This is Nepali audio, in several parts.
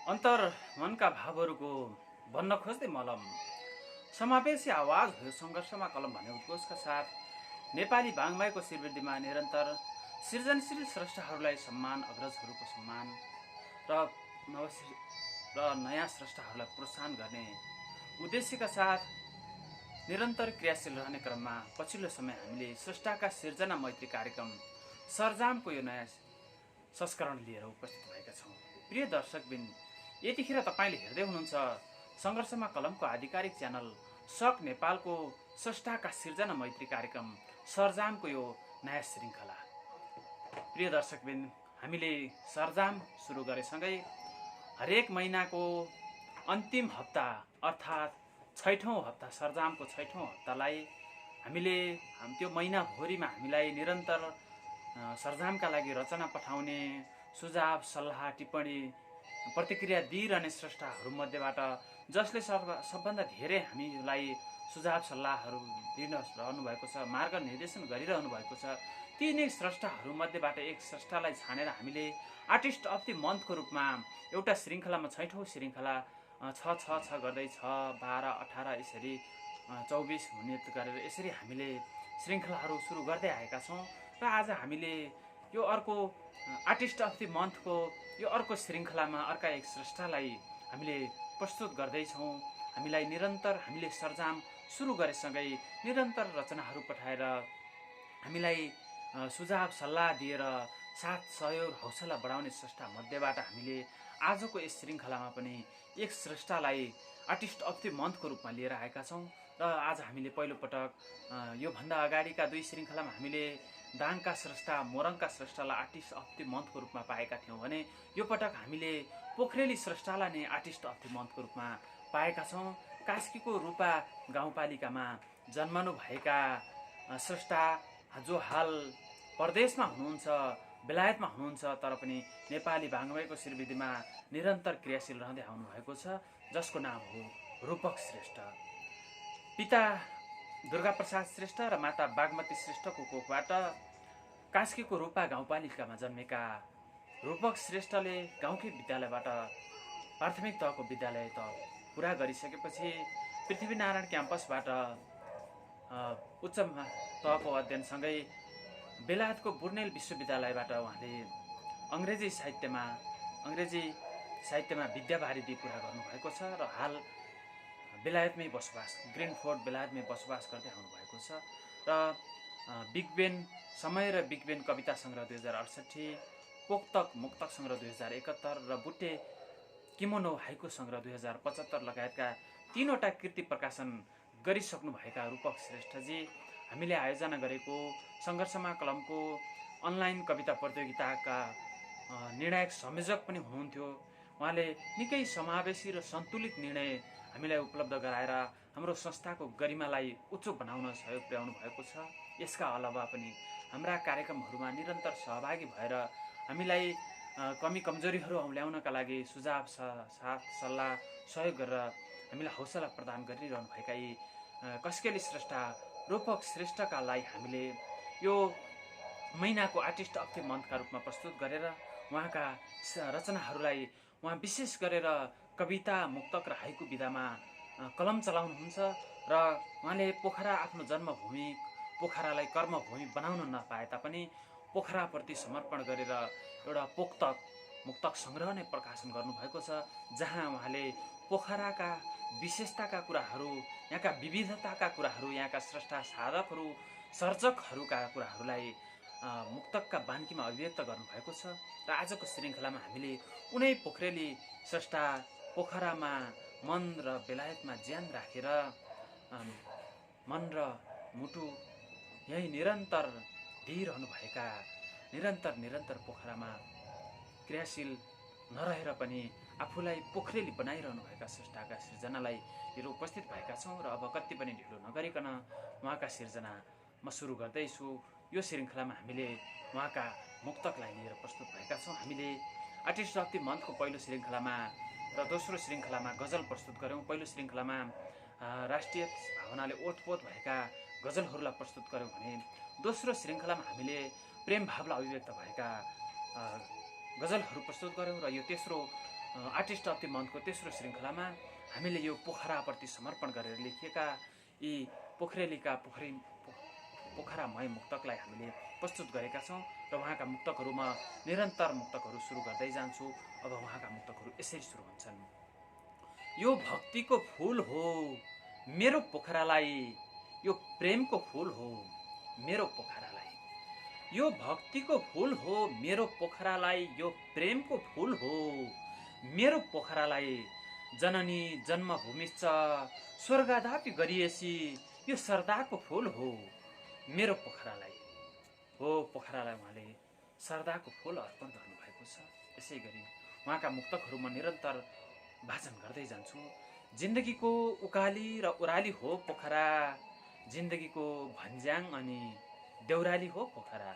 अन्तर मनका भावहरूको भन्न खोज्दै मलम समावेशी आवाज हो सङ्घर्षमा कलम भन्ने उद्घोषका साथ नेपाली बाङ्मयको श्रीवृद्धिमा निरन्तर सृजनशील स्रष्टाहरूलाई सम्मान, अग्रजहरूको सम्मान र नयाँ स्रष्टाहरूलाई प्रोत्साहन गर्ने उद्देश्यका साथ निरन्तर क्रियाशील रहने क्रममा पछिल्लो समय हामीले स्रष्टाका सिर्जना मैत्री कार्यक्रम सरजामको यो नयाँ संस्करण लिएर उपस्थित भएका छौँ। प्रिय दर्शकबिन, यतिखेर तपाईँले हेर्दै हुनुहुन्छ सङ्घर्षमा कलमको आधिकारिक च्यानल सक नेपालको स्रष्टाका सिर्जना मैत्री कार्यक्रम सरजामको यो नयाँ श्रृङ्खला। प्रिय दर्शकबिन, हामीले सरजाम सुरु गरेसँगै हरेक महिनाको अन्तिम हप्ता अर्थात् छैठौँ हप्ता, सरजामको छैठौँ हप्तालाई हामीले त्यो महिनाभरिमा हामीलाई निरन्तर सरजामका लागि रचना पठाउने, सुझाव, सल्लाह, टिप्पणी, प्रतिक्रिया दिइरहने स्रष्टाहरूमध्येबाट जसले सबभन्दा धेरै हामीलाई सुझाव सल्लाहहरू दिइरहनु भएको छ, मार्गनिर्देशन गरिरहनु भएको छ, ती नै स्रष्टाहरूमध्येबाट एक स्रष्टालाई छानेर हामीले आर्टिस्ट अफ द मन्थको रूपमा एउटा श्रृङ्खलामा छैठौँ श्रृङ्खला छ गर्दै 6, 12, 18 यसरी 24 हुने गरेर यसरी हामीले श्रृङ्खलाहरू सुरु गर्दै आएका छौँ। र आज हामीले यो अर्को आर्टिस्ट अफ द मन्थको यो अर्को श्रृङ्खलामा अर्का एक स्रष्टालाई हामीले प्रस्तुत गर्दैछौँ। हामीलाई निरन्तर हामीले सरजाम सुरु गरेसँगै निरन्तर रचनाहरू पठाएर हामीलाई सुझाव सल्लाह दिएर साथ सहयोग हौसला बढाउने स्रष्टा मध्येबाट हामीले आजको यस श्रृङ्खलामा पनि एक स्रष्टालाई आर्टिस्ट अफ द मन्थको रूपमा लिएर आएका छौँ। र आज हामीले पहिलोपटक योभन्दा अगाडिका 2 श्रृङ्खलामा हामीले दाङका स्रष्टा, मोरङका स्रष्टालाई आर्टिस्ट अफ द मन्थको रूपमा पाएका थियौँ भने यो पटक हामीले पोखरेली स्रष्टालाई नै आर्टिस्ट अफ द मन्थको रूपमा पाएका छौँ। कास्कीको रूपा गाउँपालिकामा जन्मनु भएका स्रष्टा जो हाल परदेशमा हुनुहुन्छ, बेलायतमा हुनुहुन्छ, तर पनि नेपाली बाङ्मयको श्रीवृद्धिमा निरन्तर क्रियाशील रहँदै आउनुभएको छ, जसको नाम हो रूपक श्रेष्ठ। पिता दुर्गाप्रसाद श्रेष्ठ र माता बागमती श्रेष्ठको कोखबाट कास्कीको रूपा गाउँपालिकामा जन्मेका रूपक श्रेष्ठले गाउँकै विद्यालयबाट प्राथमिक तहको विद्यालय त पुरा गरिसकेपछि पृथ्वीनारायण क्याम्पसबाट उच्च तहको अध्ययनसँगै बेलायतको बुर्नेल विश्वविद्यालयबाट उहाँले अङ्ग्रेजी साहित्यमा विद्यावारिधि पुरा गर्नुभएको छ र हाल बेलायतमै बसोबास, ग्रिनफोर्ड बेलायतमै बसोबास गर्दै आउनुभएको छ। र बिग बेन समय र बिग बेन कविता सङ्ग्रह 2068, पोक्तक मुक्तक सङ्ग्रह 2071 र बुट्टे किमोनो हाइकु सङ्ग्रह 2075 लगायतका 3वटा कृति प्रकाशन गरिसक्नुभएका रूपक श्रेष्ठजी हामीले आयोजना गरेको सङ्घर्षमा कलमको अनलाइन कविता प्रतियोगिताका निर्णायक संयोजक पनि हुनुहुन्थ्यो। उहाँले निकै समावेशी र सन्तुलित निर्णय हामीलाई उपलब्ध गराएर हाम्रो संस्थाको गरिमालाई उच्च बनाउन सहयोग पुर्याउनु भएको छ। यसका अलावा पनि हाम्रा कार्यक्रमहरूमा निरन्तर सहभागी भएर हामीलाई कमी कमजोरीहरू औँल्याउनका लागि सुझाव, साथ सल्लाह, सहयोग गरेर हामीलाई हौसला प्रदान गरिरहनुभएका यी कस्केली स्रष्टा रूपक श्रेष्ठका लागि हामीले यो महिनाको आर्टिस्ट अफ द मन्थका रूपमा प्रस्तुत गरेर उहाँका रचनाहरूलाई उहाँ विशेष गरेर कविता, मुक्तक र हाइकु विधामा कलम चलाउनुहुन्छ र उहाँले पोखरा आफ्नो जन्मभूमि पोखरालाई कर्मभूमि बनाउन नपाए तापनि पोखराप्रति समर्पण गरेर एउटा मुक्तक सङ्ग्रह नै प्रकाशन गर्नुभएको छ, जहाँ उहाँले पोखराका विशेषताका कुराहरू, यहाँका विविधताका कुराहरू, यहाँका स्रष्टा साधकहरू, सर्जकहरूका कुराहरूलाई मुक्तकका बान्कीमा अभिव्यक्त गर्नुभएको छ। र आजको श्रृङ्खलामा हामीले उनै पोखरेली स्रष्टा पोखरामा मन र बेलायतमा ज्यान राखेर मन र मुटु यही निरन्तर दिइरहनुभएका निरन्तर पोखरामा क्रियाशील नरहेर पनि आफूलाई पोखरेली बनाइरहनुभएका स्रष्टाका सिर्जनालाई लिएर उपस्थित भएका छौँ। र अब कति पनि ढिलो नगरिकन उहाँका सिर्जना म सुरु गर्दैछु। यो श्रृङ्खलामा हामीले उहाँका मुक्तकलाई लिएर प्रस्तुत भएका छौँ। हामीले आर्टिस्ट अफ द मन्थको पहिलो श्रृङ्खलामा र दोस्रो श्रृङ्खलामा गजल प्रस्तुत गऱ्यौँ। पहिलो श्रृङ्खलामा राष्ट्रिय भावनाले ओतपोत भएका गजलहरूलाई प्रस्तुत गऱ्यौँ भने दोस्रो श्रृङ्खलामा हामीले प्रेम भावलाई अभिव्यक्त भएका गजलहरू प्रस्तुत गऱ्यौँ र यो तेस्रो आर्टिस्ट अफ द मन्थको तेस्रो श्रृङ्खलामा हामीले यो पोखराप्रति समर्पण गरेर लेखिएका यी पोखरेलीका पोखरामय मुक्तकलाई हामीले प्रस्तुत गरेका छौँ र उहाँका मुक्तकहरूमा निरन्तर मुक्तकहरू सुरु गर्दै जान्छु। अब उहाँका मुक्तकहरू यसरी सुरु हुन्छन्। यो भक्तिको फूल हो मेरो पोखरालाई, यो प्रेमको फूल हो मेरो पोखरालाई, यो भक्तिको फूल हो मेरो पोखरालाई, यो प्रेमको फूल हो मेरो पोखरालाई, जननी जन्मभूमिश्च स्वर्गदापि गरिएसी यो सरदाको फूल हो मेरो पोखरालाई। हो पोखरालाई उहाँले सरदाको फूल अर्पण गर्नुभएको छ। यसै गरी उहाँका मुक्तकहरूमा निरन्तर वाचन गर्दै जान्छु। जिन्दगीको उकाली र उराली हो पोखरा, जिन्दगीको भन्ज्याङ अनि देउराली हो पोखरा,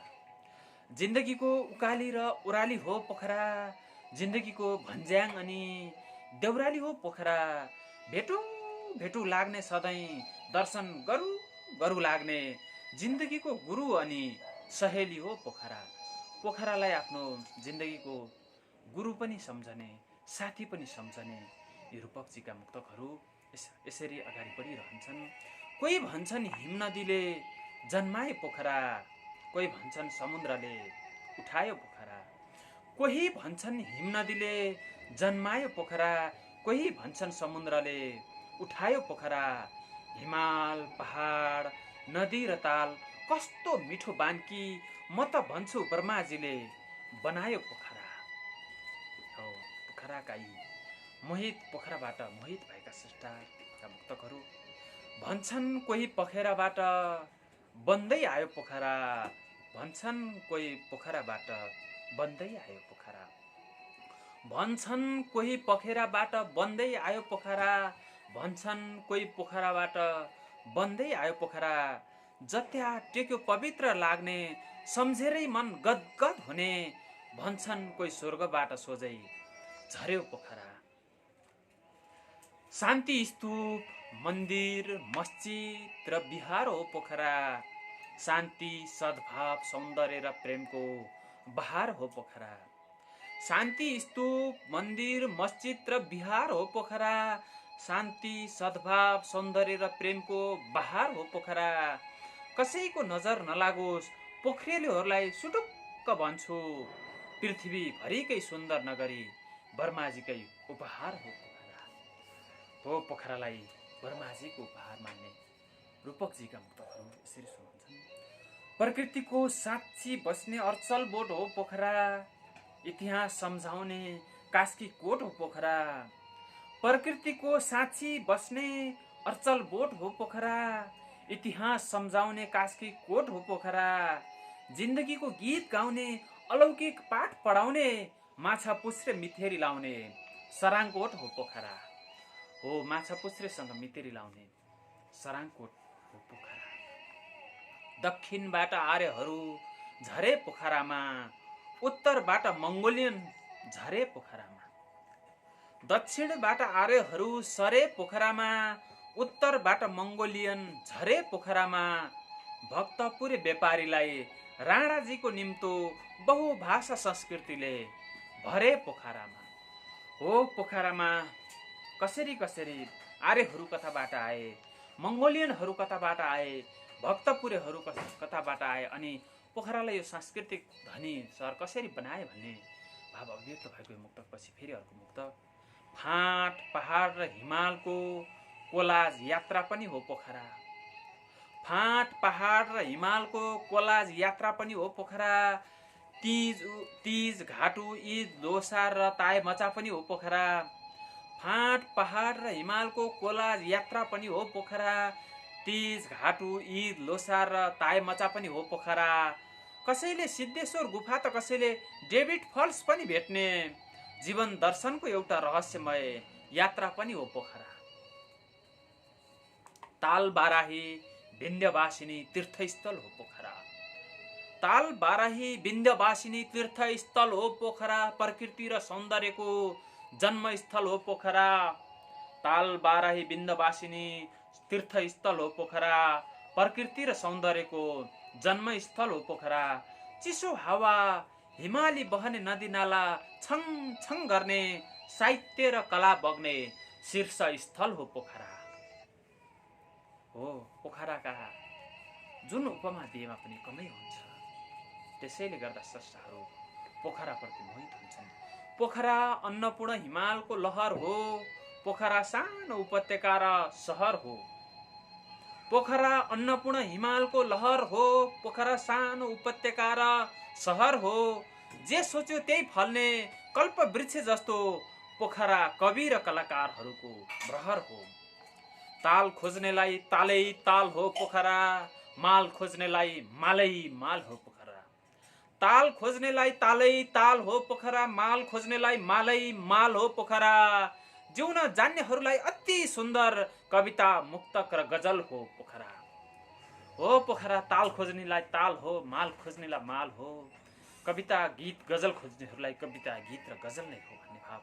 जिन्दगीको उकाली र उराली हो पोखरा, जिन्दगीको भन्ज्याङ अनि देउराली हो पोखरा, भेटु भेटु लाग्ने सधैँ दर्शन गरु गरु लाग्ने जिन्दगीको गुरु अनि सहेली हो पोखरा। पोखरालाई आफ्नो जिन्दगीको गुरु पनि सम्झने, साथी पनि सम्झने यी रूपकजीका मुक्तकहरू यसरी अगाडि बढिरहन्छन्। कोही भन्छन् हिम नदीले जन्माए पोखरा, कोही भन्छन् समुद्रले उठायो पोखरा, कोही भन्छन् हिम नदीले जन्मायो पोखरा, कोही भन्छन् समुद्रले उठायो पोखरा, हिमाल पहाड नदी र ताल कस्तो मिठो बान्की म त भन्छु ब्रह्माजीले बनायो पोखरा। हो पोखराका यी मोहित, पोखराबाट मोहित भएका स्रष्टाका मुक्तकहरू। भन्छन् कोही पोखराबाट बन्दै आयो पोखरा, भन्छन् कोही पोखराबाट बन्दै आयो पोखरा, भन्छन् कोही पोखराबाट बन्दै आयो पोखरा, भन्छन् कोही पोखराबाट बन्दै आयो पोखरा, जत्या टेक्यो पवित्र लाग्ने सम्झेरै मन गदगद हुने, भन्छन् कोही स्वर्गबाट सोझै झर्यो पोखरा। शान्ति स्तूप मन्दिर मस्जिद र बिहार हो पोखरा, शान्ति सद्भाव सौन्दर्य र प्रेमको बहार हो पोखरा, शान्ति स्तूप मन्दिर मस्जिद र बिहार हो पोखरा, शान्ति सद्भाव सौन्दर्य र प्रेमको बहार हो पोखरा। कसैको नजर नलागोस् पोखरेलीहरूलाई सुटुक्क भन्छु, पृथ्वीभरिकै सुन्दर नगरी ब्रह्माजीकै उपहार हो पोखरा। हो पोखरालाई ब्रह्माजीको उपहार मान्ने रूपकजीका मुक्तकहरू यसरी सुनाउँछन्। प्रकृतिको साँच्ची बस्ने अर्चल बोट हो पोखरा, इतिहास सम्झाउने कास्की कोट हो पोखरा, प्रकृतिको साँच्ची बस्ने अर्चल बोट हो पोखरा, इतिहास सम्झाउने कास्की कोट हो पोखरा, जिन्दगीको गीत गाउने अलौकिक पाठ पढाउने माछा पुच्छ्रे मिथेरी लाउने सराङकोट हो पोखरा। हो माछा पुच्छ्रेसँग मितेरी लाउने सराङकोट हो पोखरा। दक्षिणबाट आर्यहरू झरे पोखरामा, उत्तरबाट मङ्गोलियन झरे पोखरामा, दक्षिणबाट आर्यहरू सरे पोखरामा, उत्तरबाट मङ्गोलियन झरे पोखरामा, भक्तपुरे व्यापारीलाई राणाजीको निम्तो बहुभाषा संस्कृतिले भरे पोखरामा। हो पोखरामा कसरी कसरी आर्यहरू कताबाट आए, मङ्गोलियनहरू कताबाट आए, भक्तपुरेहरू कताबाट आए अनि पोखरालाई यो सांस्कृतिक धनी सहर कसरी बनाए भन्ने भाव अभिव्यक्त भएको मुक्तकपछि फेरि अर्को मुक्तक। फाँट पहाड र हिमालको कोलाज यात्रा पनि हो पोखरा, फाँट पहाड र हिमालको कोलाज यात्रा पनि हो पोखरा, तीज घाटु ईद लोसार र ताय मचा पनि हो पोखरा, फाँट पहाड र हिमालको कोलाज यात्रा पनि हो पोखरा, तीज घाटु ईद लोसार र ताय मचा पनि हो पोखरा, कसैले सिद्धेश्वर गुफा त कसैले डेभिड फल्स पनि भेट्ने जीवन दर्शनको एउटा रहस्यमय यात्रा पनि हो पोखरा। ताल बाराही विन्ध्यवासिनी तीर्थस्थल हो पोखरा, ताल बाराही विन्ध्यवासिनी तीर्थस्थल हो पोखरा, प्रकृति र सौन्दर्यको जन्मस्थल हो पोखरा, ताल बाराही विन्ध्यवासिनी तीर्थस्थल हो पोखरा, प्रकृति र सौन्दर्यको जन्मस्थल हो पोखरा, चिसो हावा हिमाली बहने नदी नाला छङ छङ गर्ने साहित्य र कला बग्ने शीर्ष स्थल हो पोखरा। हो, पोखराका जुन उपमा दिएमा पनि कमै हुन्छ। त्यसैले गर्दा स्रष्टाहरू पोखराप्रति मोहित हुन्छन्। पोखरा अन्नपूर्ण हिमालको लहर हो। पोखरा सानो उपत्यका र सहर हो। पोखरा अन्नपूर्ण हिमालको लहर हो। पोखरा सानो उपत्यका र सहर हो। जे सोच्यो त्यही फल्ने कल्प वृक्ष जस्तो पोखरा कवि र कलाकारहरूको प्रहर हो। ताल खोज्नेलाई तालै ताल हो पोखरा, माल खोज्नेलाई मालै माल हो पोखरा। ताल खोज्नेलाई तालै ताल हो पोखरा, माल खोज्नेलाई मालै माल हो पोखरा। जिउन जान्नेहरूलाई अति सुन्दर कविता मुक्तक र गजल हो पोखरा। हो पोखरा, ताल खोज्नेलाई ताल हो, माल खोज्नेलाई माल हो। कविता गीत गजल खोज्नेहरूलाई कविता गीत र गजल नै हो भन्ने भाव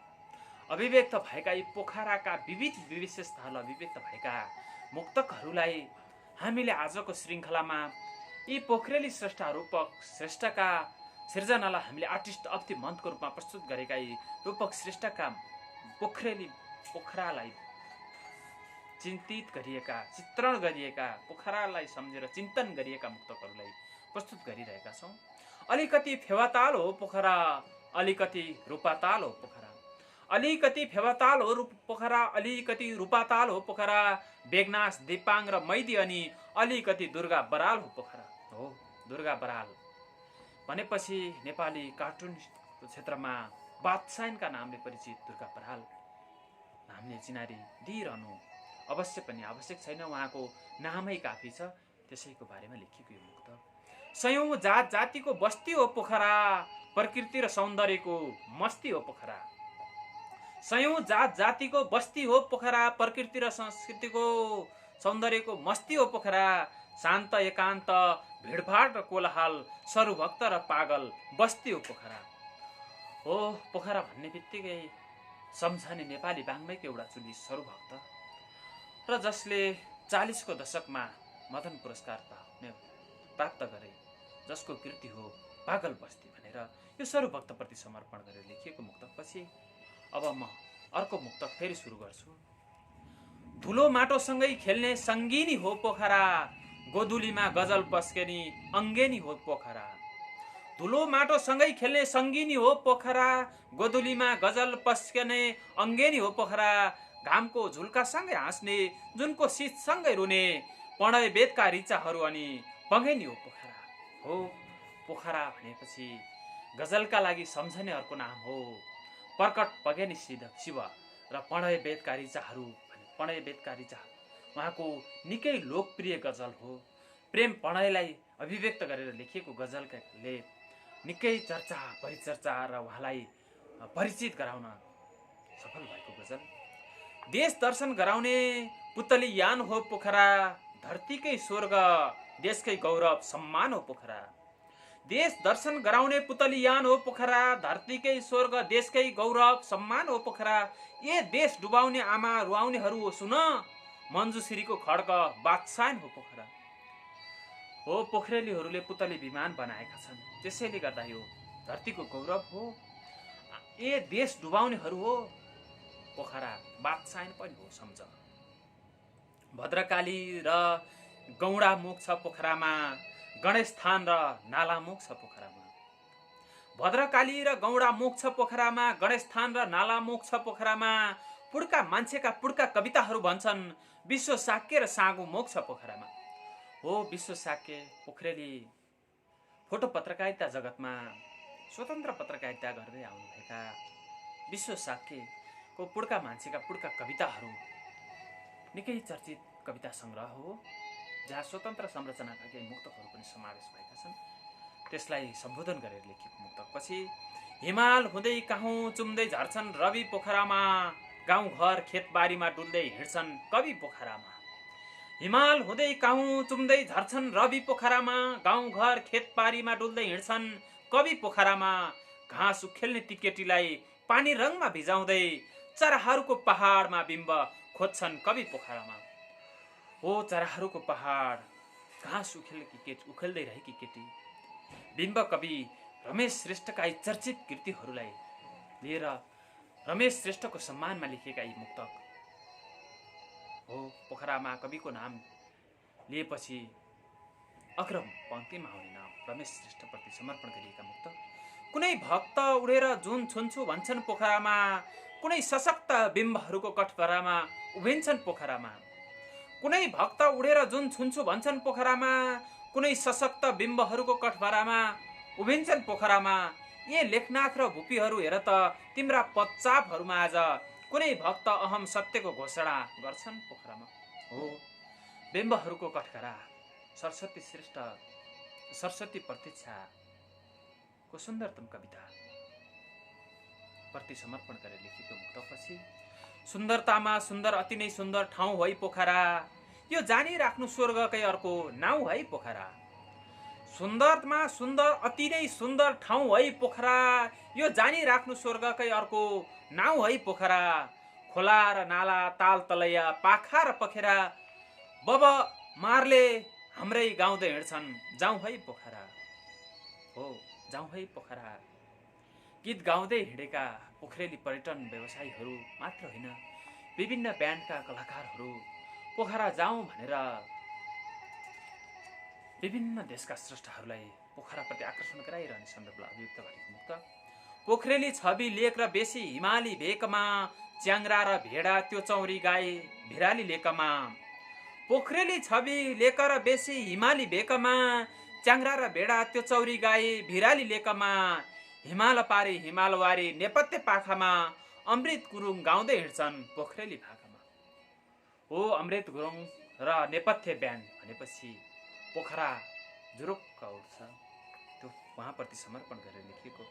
अभिव्यक्त भएका यी पोखराका विविध विशेषताहरूलाई अभिव्यक्त भएका मुक्तकहरूलाई हामीले आजको श्रृङ्खलामा यी पोखरेली श्रेष्ठ रूपक श्रेष्ठका सिर्जनालाई हामीले आर्टिस्ट अफ द मन्थको रूपमा प्रस्तुत गरेका यी रूपक श्रेष्ठका पोखरालाई चिन्तित गरिएका, चित्रण गरिएका, पोखरालाई सम्झेर चिन्तन गरिएका मुक्तकहरूलाई प्रस्तुत गरिरहेका छौँ। अलिकति फेवाताल हो पोखरा, अलिकति रूपाताल हो पोखरा। अलिकति फेवाताल हो पोखरा, अलिकति रूपाताल हो पोखरा। बेगनास, दिपाङ र मैदी अनि अलिकति दुर्गा बराल हो पोखरा। हो, दुर्गा बराल भनेपछि नेपाली कार्टुन क्षेत्रमा बादशाहका नामले परिचित दुर्गा बराल नामले चिनारी दिइरहनु अवश्य पनि आवश्यक छैन। उहाँको नामै काफी छ। त्यसैको बारेमा लेखिएको यो मुक्त। सयौं जात जातिको बस्ती हो पोखरा, प्रकृति र सौन्दर्यको मस्ती हो पोखरा। सयौं जात जातिको बस्ती हो पोखरा, प्रकृति र संस्कृतिको सौन्दर्यको मस्ती हो पोखरा। शान्त एकान्त भिडभाड र कोलाहल, सरुभक्त र पागल बस्ती हो पोखरा। हो, पोखरा भन्ने बित्तिकै सम्झने नेपाली वाङ्मयको एउटा चुली सरुभक्त र जसले 40 को दशकमा मदन पुरस्कार प्राप्त गरे, जसको कृति हो पागल बस्ती भनेर यो सरुभक्तप्रति समर्पण गरेर लेखिएको मुक्तकपछि अब म अर्को मुक्तक फेरि सुरु गर्छु। धुलो माटोसँगै खेल्ने सङ्गिनी हो पोखरा, गोधुलीमा गजल पस्केनी अङ्गेनी हो पोखरा। धुलो माटोसँगै खेल्ने सङ्गिनी हो पोखरा, गोधुलीमा गजल पस्कने अङ्गेनी हो पोखरा। घामको झुल्कासँगै हाँस्ने, जुनको शीतसँगै रुने, पढे वेदका ऋचाहरू अनि पङ्गेनी हो पोखरा। हो, पोखरा भनेपछि गजलका लागि सम्झने अर्को नाम हो प्रकट पगेनी शिव र पढे वेदका ऋचाहरू। पढे वेदका ऋचा उहाँको निकै लोकप्रिय गजल हो। प्रेम पढाइलाई अभिव्यक्त गरेर लेखिएको गजलले निकै चर्चा परिचर्चा र उहाँलाई परिचित गराउन सफल भएको गजल। देश दर्शन गराउने पुतली यान हो पोखरा, धरतीकै स्वर्ग देशकै गौरव सम्मान हो पोखरा। देश दर्शन गराउने पुतली यान हो पोखरा, धरतीकै स्वर्ग देशकै गौरव सम्मान हो पोखरा। ए देश डुबाउने आमा रुवाउनेहरू सुन, मञ्जुश्रीको खड्ग बादशाह हो पोखरा। हो, पोखरेलीहरूले पुतली विमान बनाएका छन्, त्यसैले गर्दा यो धरतीको गौरव हो। ए देश डुबाउनेहरू हो पोखरा, बादशाह पनि हो सम्झ। भद्रकाली र गौडामुख छ पोखरामा, गणेश थान र नालामुख छ पोखरामा। भद्रकाली र गौडामुख छ पोखरामा, गणेश थान र नालामुख छ पोखरामा। पुड्का मान्छेका पुड्का कविताहरू भन्छन्, विश्व साक्य र सागु मुख छ पोखरामा। हो, विश्व साक्य पोखरेली फोटो पत्रकारिता जगतमा स्वतन्त्र पत्रकारिता गर्दै आउनुभएका विश्व साक्यको पुड्का मान्छेका पुड्का कविताहरू निकै चर्चित कविता सङ्ग्रह हो, जहाँ स्वतन्त्र संरचनाका केही मुक्तकहरू पनि समावेश भएका छन्। त्यसलाई सम्बोधन गरेर लेखिएको मुक्तकपछि हिमाल हुँदै काहुँ चुम्दै झर्छन् रवि पोखरामा, गाउँघर खेतबारीमा डुल्दै हिँड्छन् कवि पोखरामा। हिमाल हुँदै काहुँ चुम्दै झर्छन् रवि पोखरामा, गाउँघर खेतबारीमा डुल्दै हिँड्छन् कवि पोखरामा। घाँस उखेल्ने ती केटीलाई पानी रङमा भिजाउँदै, चराहरूको पहाडमा बिम्ब खोज्छन् कवि पोखरामा। हो, चराहरूको पहाड, घाँस उखेल्दै रहेकी केटी, बिम्ब कवि रमेश श्रेष्ठका यी चर्चित कृतिहरूलाई लिएर रमेश श्रेष्ठको सम्मानमा लेखिएका यी मुक्तक हो। पोखरामा कविको नाम लिएपछि अग्रम पङ्क्तिमा आउने नाम रमेश श्रेष्ठप्रति समर्पण गरिएका मुक्तक। कुनै भक्त उडेर जुन छुन्छु भन्छन् पोखरामा, कुनै सशक्त बिम्बहरूको कठघरामा उभिन्छन् पोखरामा। कुनै भक्त उडेर जुन छुन्छु भन्छन् पोखरामा, कुनै सशक्त बिम्बहरूको कठघरामा उभिन्छन् पोखरामा। ए लेखनाथ र भूपीहरू हेर त तिम्रा पच्चापहरूमा आज कुनै भक्त अहम सत्यको घोषणा गर्छन् पोखरामा। हो बिम्बहरूको कठघरा सरस्वती श्रेष्ठ, सरस्वती प्रतीक्षाको सुन्दरतम कविता प्रति समर्पण गरेर लेखेको मुक्तपछि सुन्दरतामा सुन्दर अति नै सुन्दर ठाउँ है पोखरा, यो जानिराख्नु स्वर्गकै अर्को नाउँ है पोखरा। सुन्दरमा सुन्दर अति नै सुन्दर ठाउँ है पोखरा, यो जानिराख्नु स्वर्गकै अर्को नाउँ है पोखरा। खोला र नाला ताल तलैया पाखा र पखेरा बब मारले हाम्रै गाउँदै हिँड्छन् जाउँ है पोखरा। हो जाउँ है पोखरा। गीत गाउँदै हिँडेका पोखरेली पर्यटन व्यवसायीहरू मात्र होइन, विभिन्न ब्यान्डका कलाकारहरू पोखरा जाउँ भनेर विभिन्न देशका स्रष्टाहरूलाई पोखराप्रति आकर्षण गराइरहने सन्दर्भलाई अभिव्यक्त गरेको मुक्त। पोखरेली छवि लेक र बेसी हिमाली भेकमा, च्याङ्रा र भेडा त्यो चौरी गाई भिराली लेकमा। पोखरेली छवि लेक र बेसी हिमाली भेकमा, च्याङ्रा र भेडा त्यो चौरी गाई भिराली लेकमा। हिमाल पारी हिमालवारी नेपथ्य पाखामा, अमृत गुरुङ गाउँदै हिँड्छन् पोखरेली भाकामा। हो अमृत गुरुङ र नेपथ्य ब्यान्ड भनेपछि पोखरा जुरुक्क उठ्छ, त्यो उहाँप्रति समर्पण गरेर लेखिएको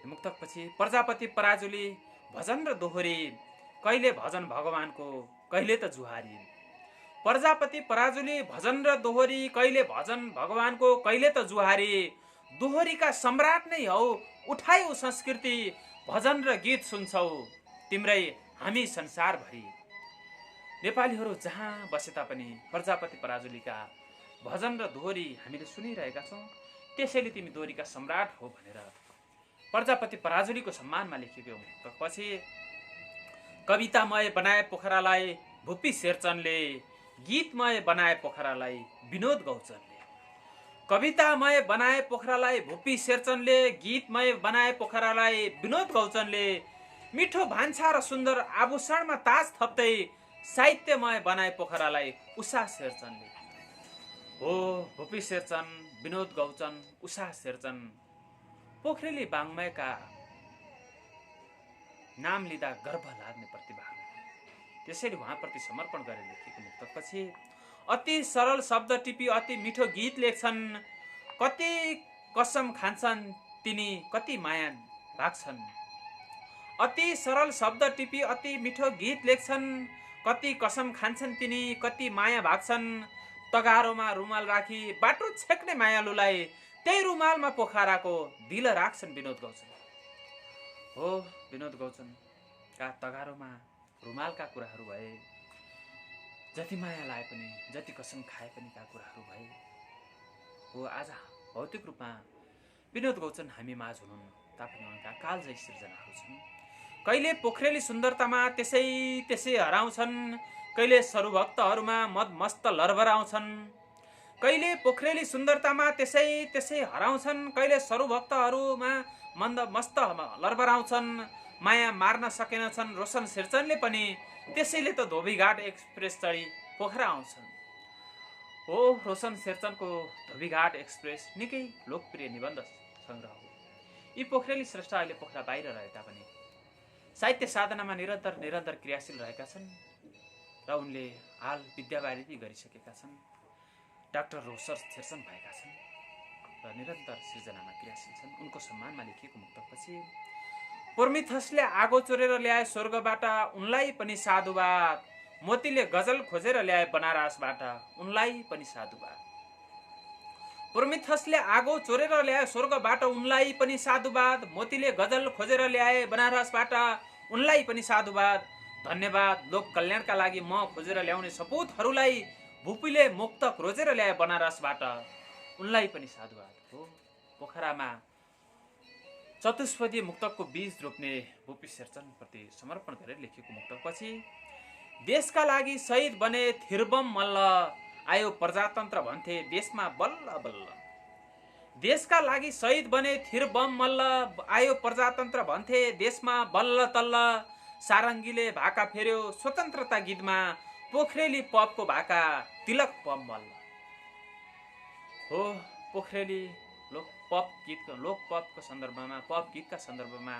मुक्तकपछि प्रजापति पराजुली भजन र दोहोरी, कहिले भजन भगवानको कहिले त जुहारी। प्रजापति पराजुली भजन र दोहोरी, कहिले भजन भगवानको कहिले त जुहारी। दोहोरीका सम्राट नै हौ उठायौ संस्कृति, भजन र गीत सुन्छौ तिम्रै हामी संसारभरि। नेपालीहरू जहाँ बसे तापनि प्रजापति पराजुलीका भजन र दोहोरी हामीले सुनिरहेका छौँ, त्यसैले तिमी दोहोरीका सम्राट हो भनेर प्रजापति पराजुलीको सम्मानमा लेखिएको पछि कवितामय बनाए पोखरालाई भुपी शेरचनले, गीतमय बनाए पोखरालाई विनोद गौचनले। कवितामय बनाए पोखरालाई भुपी शेरचनले, गीतमय बनाए पोखरालाई विनोद गौचनले। मिठो भान्सा र सुन्दर आभूषणमा ताज थप्दै साहित्यमय बनाए पोखरालाई उषा शेरचनले। हो भुपी शेरचन, विनोद गौचन, उषा शेरचन पोखरेली वाङ्मयका नाम लिँदा गर्व लाग्ने प्रतिभा हो। त्यसैले उहाँप्रति समर्पण गरेर लेखेको मुक्तकपछि अति सरल शब्द टिपी अति मिठो गीत लेख्छन्, कति कसम खान्छन् तिनी कति माया भाग्छन्। अति सरल शब्द टिपी अति मिठो गीत लेख्छन्, कति कसम खान्छन् तिनी कति माया भाग्छन्। तगारोमा रुमाल राखी बाटो छेक्ने मायालुलाई, त्यही रुमालमा पोखराको दिल राख्छन् विनोद गौचन। हो विनोद गौचनका तगारोमा रुमालका कुराहरू भए, जति माया लाए पनि जति कसम खाए पनि का कुराहरू भए। हो आज भौतिक रूपमा विनोद गौचन हामी माझ हुनुहुन्न तापनि उनका कालजयी सृजनाहरू छन्। कहिले पोखरेली सुन्दरतामा त्यसै त्यसै हराउँछन्, कहिले सरुभक्तहरूमा मदमस्त लरबराउँछन्। कहिले पोखरेली सुन्दरतामा त्यसै त्यसै हराउँछन्, कहिले सरुभक्तहरूमा मदमस्त लरबराउँछन्। माया मार्न सकेनछन् रोशन शेरचनले पनि, त्यसैले त धोबीघाट एक्सप्रेस चढी पोखरा आउँछन्। हो रोशन शेरचनको धोबीघाट एक्सप्रेस निकै लोकप्रिय निबन्ध सङ्ग्रह हो। यी पोखरेली श्रेष्ठ अहिले पोखरा बाहिर रहे तापनि साहित्य साधनामा निरन्तर क्रियाशील रहेका छन् र उनले हाल विद्यावारिधि गरिसकेका छन्। डाक्टर रोशन शेरचन भएका छन् र निरन्तर सृजनामा क्रियाशील छन्। उनको सम्मानमा लेखिएको मुक्तकपछि पोर्मिथसले आगो चोरेर ल्याए स्वर्गबाट उनलाई पनि साधुवाद, मोतीले गजल खोजेर ल्याए बनारसबाट उनलाई पनि साधुवाद। पोर्मिथसले आगो चोरेर ल्याए स्वर्गबाट उनलाई पनि साधुवाद, मोतीले गजल खोजेर ल्याए बनारसबाट उनलाई पनि साधुवाद। धन्यवाद लोक कल्याणका लागि म खोजेर ल्याउने सपुतहरूलाई, भुपीले मुक्तक रोजेर ल्याए बनारसबाट उनलाई पनि साधुवाद। हो पोखरामा चतुष्पदी मुक्तकको बीज रोप्ने बोपी शेरचनप्रति समर्पण गरेर लेखिएको मुक्तकपछि देशका लागि शहीद बने थिरबम मल्ल आयो प्रजातन्त्र भन्थे देशमा बल्ल बल्ल। देशका लागि शहीद बने थिरबम मल्ल आयो प्रजातन्त्र भन्थे देशमा बल्ल तल्ल। सारङ्गीले भाका फेर्यो स्वतन्त्रता गीतमा पोखरेली पपको भाका तिलक पप मल्ल। हो पोखरेली लोक पपको सन्दर्भमा पप गीतका सन्दर्भमा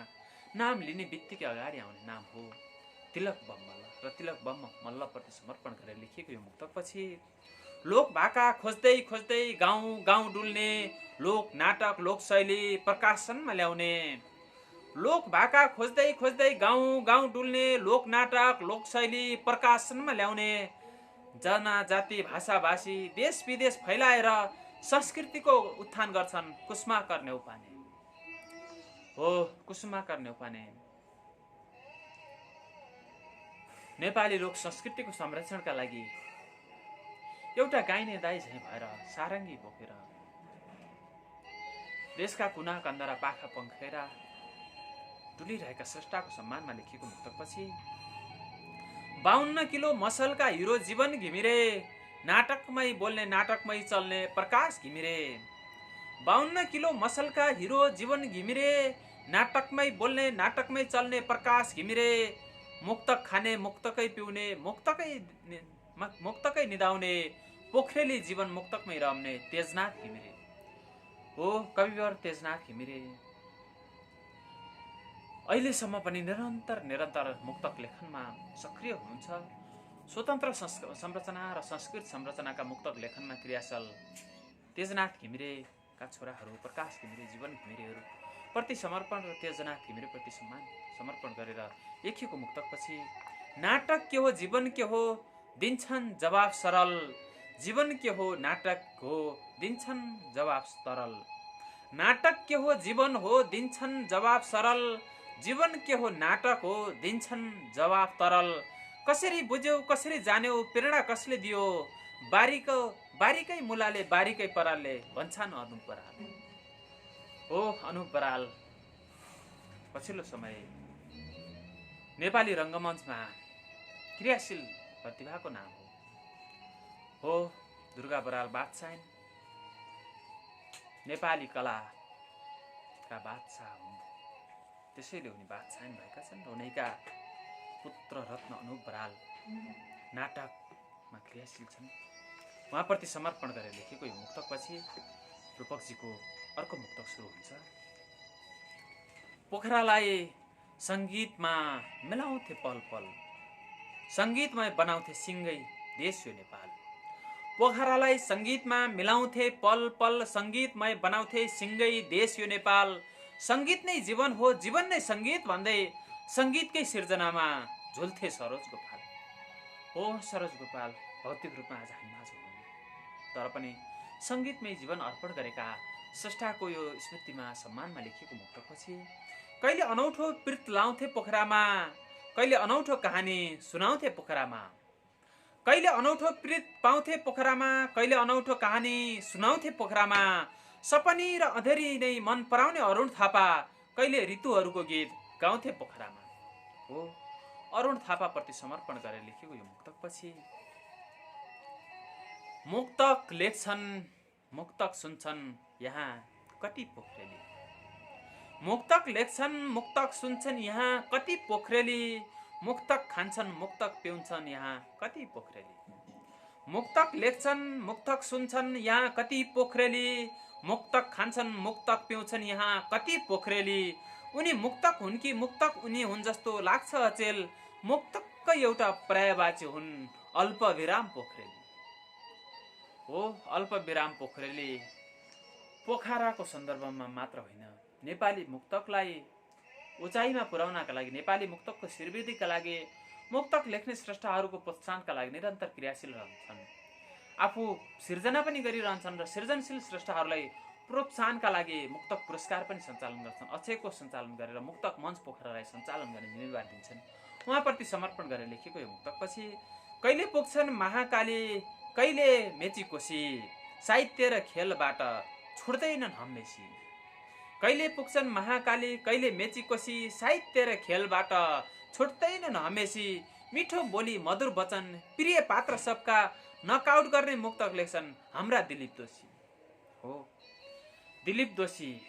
नाम लिने बित्तिकै अगाडि आउने नाम हो तिलक बम मल्ल र तिलक बम मल्लप्रति समर्पण गरेर लेखिएको यो मुक्तकपछि लोक भाका खोज्दै खोज्दै गाउँ गाउँ डुल्ने लोक नाटक लोकशैली प्रकाशनमा ल्याउने। लोक भाका खोज्दै खोज्दै गाउँ गाउँ डुल्ने लोक नाटक लोकशैली प्रकाशनमा ल्याउने। जनजाति भाषा भाषी देश विदेश फैलाएर संस्कृतिको उत्थान गर्छन् कुसुमाकर नेउपाने। हो कुसुमाकर नेउपाने नेपाली लोक संस्कृतिको संरक्षणका लागि एउटा गाइने दाइ झैँ भएर सारङ्गी बोकेर देशका कुना कन्दरा पाखा पङ्खेर डुलिरहेका स्रष्टाको सम्मानमा लेखिएको मुक्तकपछि 52 किलो मसलका हिरो जीवन घिमिरे नाटकमै बोल्ने नाटकमै चल्ने प्रकाश घिमिरे। 52 किलो मसलका हिरो जीवन घिमिरे नाटकमै बोल्ने नाटकमै चल्ने प्रकाश घिमिरे। मुक्तक खाने मुक्तकै पिउने मुक्तकै निदाउने पोखरेली जीवन मुक्तकमै रम्ने तेजनाथ घिमिरे। हो कविवर तेजनाथ घिमिरे अहिलेसम्म पनि निरन्तर मुक्तक लेखनमा सक्रिय हुनुहुन्छ। स्वतन्त्र संरचना र संस्कृत संरचनाका मुक्तक लेखनमा क्रियाशील तेजनाथ घिमिरेका छोराहरू प्रकाश घिमिरे जीवन घिमिरेहरू प्रति समर्पण र तेजनाथ घिमिरेप्रति समर्पण गरेर लेखिएको मुक्तकपछि नाटक के हो जीवन के हो दिन्छन् जवाफ सरल। जीवन के हो नाटक हो दिन्छन् जवाफ तरल। नाटक के हो जीवन हो दिन्छन् जवाफ सरल। जीवन के हो नाटक हो दिन्छन् जवाफ तरल। कसरी बुझ्यौ कसरी जान्यौ प्रेरणा कसले दियो बारीकै मुलाले बारीकै परालले भन्छन् अनुप बराल। हो अनुप बराल पछिल्लो समय नेपाली रङ्गमञ्चमा क्रियाशील प्रतिभाको नाम हो दुर्गा बराल बादशाह नेपाली कलाका बादशाह हुन् त्यसैले उनी बादशाह भएका छन्। उनैका पुत्र रत्न अनुप बराल नाटकमा क्रियाशील छन्। उहाँप्रति समर्पण गरेर लेखेको यो मुक्तकपछि रूपकजीको अर्को मुक्तक सुरु हुन्छ। पोखरालाई सङ्गीतमा मिलाउँथे पल पल सङ्गीतमय बनाउँथे सिङ्गै देश यो नेपाल। पोखरालाई सङ्गीतमा मिलाउँथे पल पल सङ्गीतमय बनाउँथे सिङ्गै देश यो नेपाल। सङ्गीत नै जीवन हो जीवन नै सङ्गीत भन्दै सङ्गीतकै सिर्जनामा झुल्थे सरोज गोपाल। हो सरोज गोपाल भौतिक रूपमा आज हामी माझ हुनुहुन्न तर पनि सङ्गीतमै जीवन अर्पण गरेका स्रष्टाको यो स्मृतिमा सम्मानमा लेखिएको मुक्तकपछि कहिले अनौठो प्रीत लाउँथे पोखरामा कहिले अनौठो कहानी सुनाउँथे पोखरामा। कहिले अनौठो प्रीत पाउँथे पोखरामा कहिले अनौठो कहानी सुनाउँथे पोखरामा। सपनी र अँधेरी नै मन पराउने अरुण थापा कहिले ऋतुहरूको गीत गाउँथे पोखरामा। हो अरुण थापाप्रति समर्पण गरेर लेखेको यो मुक्तकपछि मुक्तक लेख्छन् मुक्तक सुन्छन् यहाँ कति पोखरेली। मुक्तक लेख्छन् मुक्तक सुन्छन् यहाँ कति पोखरेली। मुक्तक खान्छन् मुक्तक पिउँछन् यहाँ कति पोखरेली। मुक्तक लेख्छन् मुक्तक सुन्छन् यहाँ कति पोखरेली। मुक्तक खान्छन् मुक्तक पिउँछन् यहाँ कति पोखरेली। उनी मुक्तक हुन् कि मुक्तक उनी हुन् जस्तो लाग्छ अचेल। मुक्तककै एउटा पर्यायवाची हुन् अल्पविराम पोखरेली। हो अल्पविराम पोखरेली पोखराको सन्दर्भमा मात्र होइन नेपाली मुक्तकलाई उचाइमा पुर्याउनका लागि नेपाली मुक्तकको श्रीवृद्धिका लागि मुक्तक लेख्ने स्रष्टाहरूको प्रोत्साहनका लागि निरन्तर क्रियाशील रहन्छन्। आफू सिर्जना पनि गरिरहन्छन् र सृजनशील स्रष्टाहरूलाई प्रोत्साहनका लागि मुक्तक पुरस्कार पनि सञ्चालन गर्छन्। अक्षयको सञ्चालन गरेर मुक्तक मञ्च पोखरालाई सञ्चालन गर्ने जिम्मेवारी दिन्छन्। उहाँप्रति समर्पण गरेर लेखेको यो मुक्तकपछि कहिले पुग्छन् महाकाली कहिले मेची कोशी साहित्य र खेलबाट छुट्दैनन् हमेसी। कहिले पुग्छन् महाकाली, कहिले मेचीकोसी, साहित्य र खेलबाट छुट्दैनन् हमेसी। मिठो बोली, मधुर वचन, प्रिय पात्र सबका नकआउट गर्ने मुक्तक लेख्छन् हाम्रा दिलीप दोषी हो। दिलीप दोषी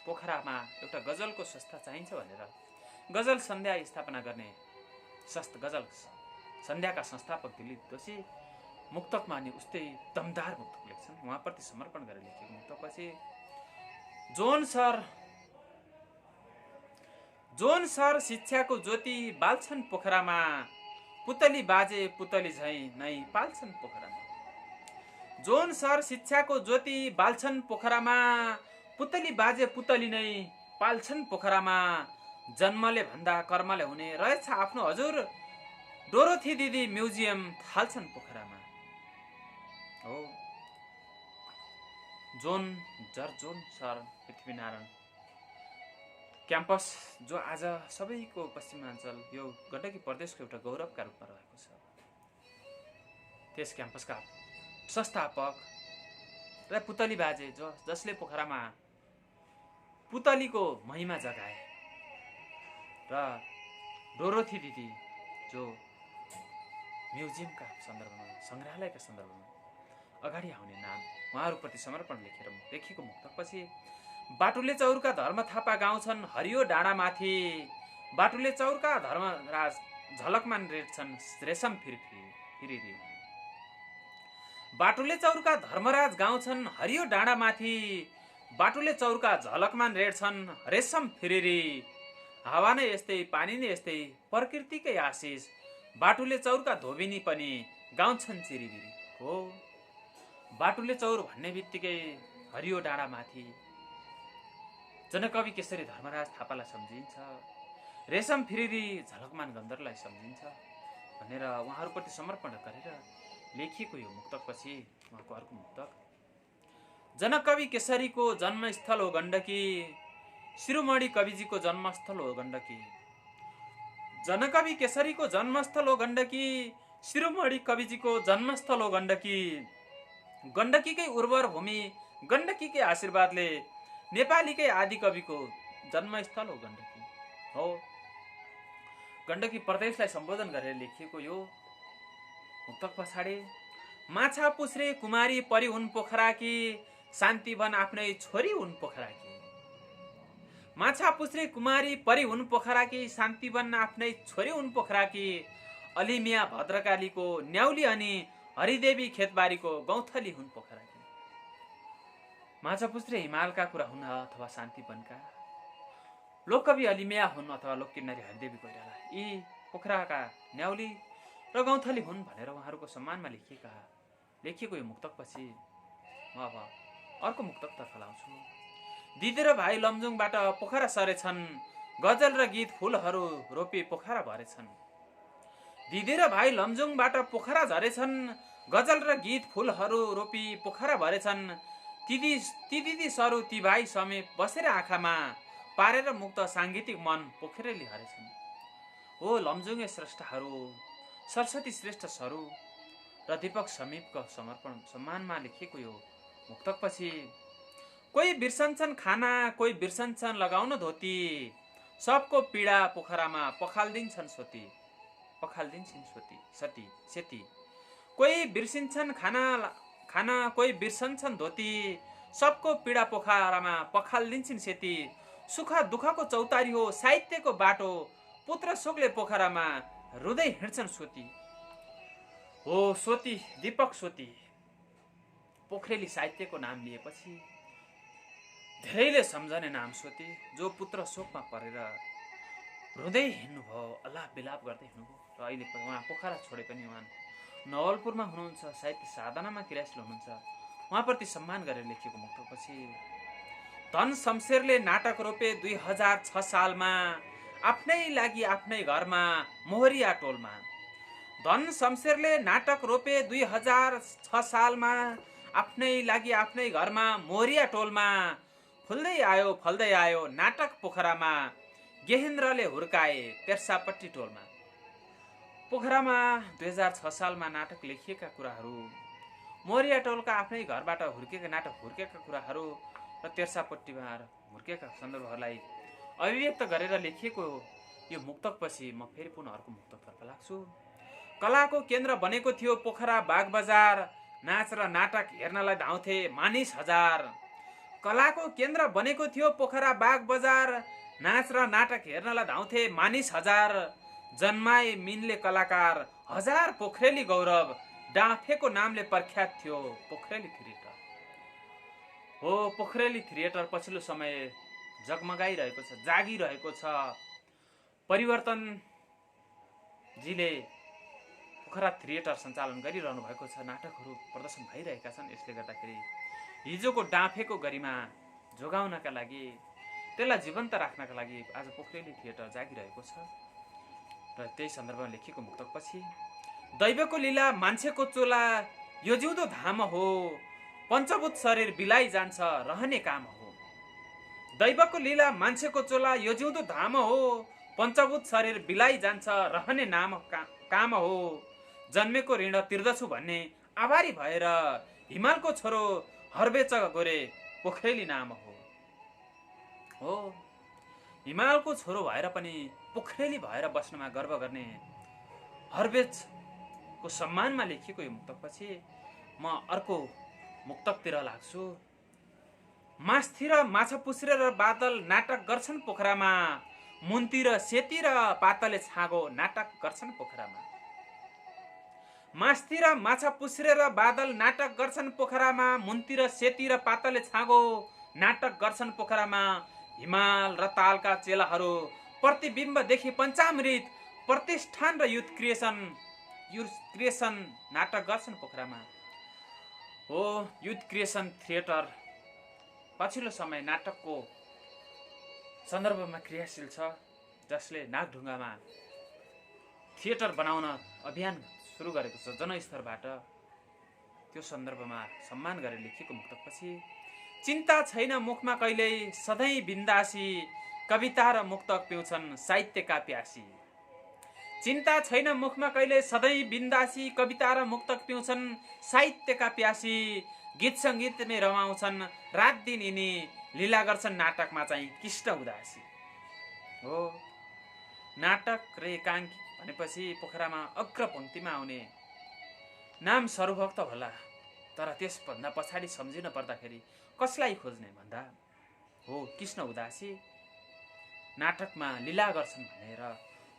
पोखरामा एउटा गजलको संस्था चाहिन्छ भनेर गजल सन्ध्या स्थापना गर्ने गजल सन्ध्याका संस्थापक दिलीप दोषी मुक्तकमा नि उस्तै दमदार मुक्तक लेख्छन्। उहाँप्रति समर्पण गरेर लेखेको मुक्तकपछि जोन सर शिक्षाको ज्योति बाल्छन् पोखरामा, पुतली बाजे पुतली झैँ नै पाल्छन् पोखरामा। जोन सर शिक्षाको ज्योति बाल्छन् पोखरामा, पुतली बाजे पुतली नै पाल्छन् पोखरामा। जन्मले भन्दा कर्मले हुने रहेछ आफ्नो हजुर, डोरोथी दिदी म्युजियम थाल्छन् पोखरामा हो। जोन सर पृथ्वीनारायण क्याम्पस जो आज सबैको पश्चिमाञ्चल यो गण्डकी प्रदेशको एउटा गौरवका रूपमा रहेको छ, त्यस क्याम्पसका संस्थापक र पुतली बाजे जसले पोखरामा पुतलीको महिमा जगाए र डोरोथी दिदी जो म्युजियमका सन्दर्भमा, सङ्ग्रहालयका सन्दर्भमा अगाडि आउने नाम, उहाँहरूप्रति समर्पण लेखेको मुक्तकपछि बाटुले चौरका धर्म थापा गाउँछन् हरियो डाँडामाथि। बाटुले चौरका धर्मराज झलकमान रेट्छन् रेशम फिरिरी। बाटुले चौरका धर्मराज गाउँछन् हरियो डाँडामाथि। बाटुले चौरका झलकमान रेट्छन् रेशम फिरिरी। हावा नै यस्तै, पानी नै यस्तै, प्रकृतिकै आशिष। बाटुले चौरका धोबिनी पनि गाउँछन् चिरिबिरी हो। बाटुले चौर भन्ने बित्तिकै हरियो डाँडामाथि जनकवि केशरी धर्मराज थापालाई सम्झिन्छ, रेशम फिरिरी झलकमान गन्धर्वलाई सम्झिन्छ भनेर उहाँहरूप्रति समर्पण गरेर लेखिएको यो मुक्तकपछि उहाँको अर्को मुक्तक जनकवि केशरीको जन्मस्थल हो गण्डकी, शिरोमणि कविजीको जन्मस्थल हो गण्डकी। जनकवि केशरीको जन्मस्थल हो गण्डकी, शिरोमणि कविजीको जन्मस्थल हो गण्डकी। गण्डकीकै उर्वर भूमि, गण्डकीकै आशीर्वादले नेपालीकै आदि कविको जन्मस्थल हो गण्डकी हो। गण्डकी प्रदेशलाई सम्बोधन गरेर लेखिएको यो मुक्तक पछाडि माछा पुछ्रे कुमारी परी हुन् पोखराकी, शान्तिवन आफ्नै छोरी हुन् पोखराकी। माछा पुछ्रे कुमारी परी हुन् पोखराकी, शान्तिवन आफ्नै छोरी हुन् पोखराकी। अलिमिया भद्रकालीको न्याउली अनि हरिदेवी खेतबारीको गौँथली हुन् पोखराकी। माछापुछ्रे हिमालका कुरा हुन् अथवा शान्तिवनका, लोककवि अलिमिया हुन् अथवा लोककिन्नरी हरिदेवी कोइराला यी पोखराका न्याउली र गौँथली हुन् भनेर उहाँहरूको सम्मानमा लेखिएको यो मुक्तकपछि म अब अर्को मुक्तकतर्फ लाउँछु। दिदी र भाइ लमजुङबाट पोखरा सरेछन्, गजल र गीत फुलहरू रोपी पोखरा भरेछन्। दिदी र भाइ लमजुङबाट पोखरा झरेछन्, गजल र गीत फुलहरू रोपी पोखरा भरेछन्। ती दिदी सरू ती भाइ समेत बसेर आँखामा पारेर मुक्त साङ्गीतिक मन पोखरेली हरेछन्। हो लमजुङे श्रेष्ठहरू, सरस्वती श्रेष्ठ सरू र दीपक समीपको सम्मानमा लेखिएको यो मुक्तकपछि कोही बिर्सन्छन् खाना, कोही बिर्सन्छन् लगाउन धोती, सबको पीडा पोखरामा पखाल्दिन्छन् सती। कोही बिर्सिन्छन् खाना कोही बिर्सन्छन् धोती, सबको पीडा पोखरामा पखाल्दिन्छन् सेती। सुख दुःखको चौतारी हो साहित्यको बाटो, पुत्र शोकले पोखरामा रुँदै हिँड्छन् सोती हो। सोती दीपक सोती पोखरेली साहित्यको नाम लिएपछि धेरैले सम्झने नाम सोती, जो पुत्र शोकमा परेर रुँदै हिँड्नुभयो, अल्लाह बिलाप गर्दै हिँड्नुभयो र अहिले उहाँ पोखरा छोडे पनि उहाँ नवलपुरमा हुनुहुन्छ, साहित्य साधनामा क्रियाशील हुनुहुन्छ। उहाँप्रति सम्मान गरेर लेखिएको मुक्तकपछि धन शमशेरले नाटक रोपे 2006 सालमा, आफ्नै लागि आफ्नै घरमा मोहरिया टोलमा। धन शमशेरले नाटक रोपे 2006 सालमा, आफ्नै लागि आफ्नै घरमा मोहरिया टोलमा। फुल्दै आयो नाटक पोखरामा, गेहेन्द्रले हुर्काए तेर्सापट्टि टोलमा। पोखरामा 2006 सालमा नाटक लेखिएका कुराहरू, मोहरिया टोलका आफ्नै घरबाट हुर्केका नाटक हुर्केका कुराहरू र तेर्सापट्टिमा हुर्केका सन्दर्भहरूलाई अभिव्यक्त गरेर लेखिएको यो मुक्तकपछि म फेरि पुनः अर्को मुक्तकतर्फ लाग्छु। कलाको केन्द्र बनेको थियो पोखरा बाग बजार, नाच र नाटक हेर्नलाई धाउँथे मानिस हजार। कलाको केन्द्र बनेको थियो पोखरा बाग बजार, नाच र नाटक हेर्नलाई धाउँथे मानिस हजार। जन्माए मिनले कलाकार, हजार पोखरेली गौरव, डाँफेको नामले प्रख्यात थियो पोखरेली थिएटर। हो, पोखरेली थिएटर पछिल्लो समय जगमगाइरहेको छ, जागिरहेको छ। परिवर्तनजीले पोखरा थिएटर सञ्चालन गरिरहनु भएको छ, नाटकहरू प्रदर्शन भइरहेका छन्। यसले गर्दाखेरि हिजोको डाँफेको गरिमा जोगाउनका लागि, त्यसलाई जीवन्त राख्नका लागि आज पोखरेली थिएटर जागिरहेको छ। र त्यही सन्दर्भमा लेखिएको मुक्तकपछि दैवको लीला मान्छेको चोला, यो जिउँदो धाम हो, पञ्चभूत शरीर बिलाइ जान्छ रहने काम हो। दैवको लीला मान्छेको चोला, यो जिउँदो धाम हो, पञ्चभूत शरीर बिलाइ जान्छ रहने काम हो। जन्मेको ऋण तिर्दछु भन्ने आभारी भएर, हिमालको छोरो हर्बेच गोरे पोखरेली नाम हो। हिमालको छोरो भएर पनि पोखरेली भएर बस्नमा गर्व गर्ने हर्बेचको सम्मानमा लेखिएको यो मुक्तकपछि म अर्को मुक्तकतिर लाग्छु। मासतिर माछा पुछ्रे र बादल नाटक गर्छन् पोखरामा, मुन्तिर सेती र पातले छाँगो नाटक गर्छन् पोखरामा। मासतिर माछा पुछ्रे र बादल नाटक गर्छन् पोखरामा, मुन्तिर सेती र पातले छाँगो नाटक गर्छन् पोखरामा। हिमाल र तालका चेलाहरू प्रतिबिम्बदेखि पञ्चामृत, प्रतिष्ठान र युथ क्रिएसन नाटक गर्छन् पोखरामा। हो, युथ क्रिएसन थिएटर पछिल्लो समय नाटकको सन्दर्भमा क्रियाशील छ, जसले नागढुङ्गामा थिएटर बनाउन अभियान सुरु गरेको छ जनस्तरबाट। त्यो सन्दर्भमा सम्मान गरेर लेखिएको मुक्तकपछि चिन्ता छैन मुखमा कहिल्यै सधैँ बिन्दासी, कविता र मुक्तक पिउँछन् साहित्यका प्यासी। चिन्ता छैन मुखमा कहिल्यै सधैँ बिन्दासी, कविता र मुक्तक पिउँछन् साहित्यका प्यासी। गीत सङ्गीतमै रमाउँछन् रात दिन यिनी, लीला गर्छन् नाटकमा चाहिँ कृष्ण उदासी। हो, नाटक र एकाङ्की भनेपछि पोखरामा अग्रपङ्क्तिमा आउने नाम सर्वभक्त होला। तर त्यसभन्दा पछाडि सम्झिन पर्दाखेरि कसलाई खोज्ने भन्दा हो कृष्ण उदासी नाटकमा लीला गर्छन् भनेर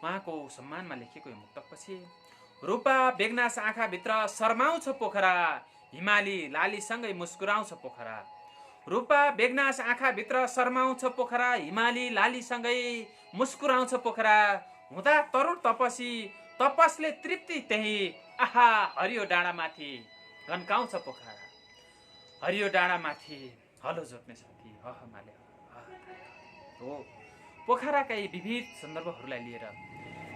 उहाँको सम्मानमा लेखिएको यो मुक्तकपछि रूपा बेगनास आँखाभित्र शर्माउँछ पोखरा, हिमाली लालीसँगै मुस्कुराउँछ पोखरा। रूपा बेगनास आँखाभित्र शर्माउँछ पोखरा, हिमाली लालीसँगै मुस्कुराउँछ पोखरा। हुँदा तरुण तपसले तृप्ति त्यही, आहा हरियो डाँडामाथि घन्काउँछ पोखरा। हरियो डाँडामाथि हलो जोत्ने साथी हहमाले हो। पोखराका यी विविध सन्दर्भहरूलाई लिएर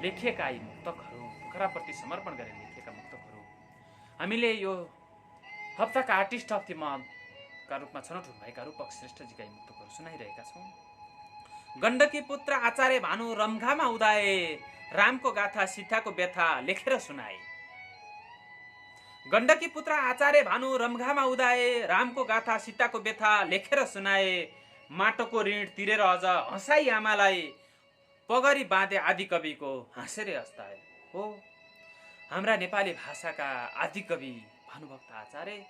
लेखिएका यी मुक्तकहरू, पोखराप्रति समर्पण गरेर लेखिएका मुक्तकहरू हामीले यो हप्ताका आर्टिस्ट अफ द मन्थका रूपमा छनौट भएका रूपक श्रेष्ठजीका यी मुक्तकहरू सुनाइरहेका छौँ। गण्डकी पुत्र आचार्य भानु रम्घामा उदाए, रामको गाथा सीताको व्यथा लेखेर सुनाए। गण्डकी पुत्र आचार्य भानु रम्घामा उदाए, रामको गाथा सीताको व्यथा लेखेर सुनाए। माटोको ऋण तिरेर अझ हँसाई आमालाई, पगरी बाँधे आदिकविको हाँसेर अस्ताए। हो, हाम्रा नेपाली भाषाका आदिकवि भानुभक्त आचार्य,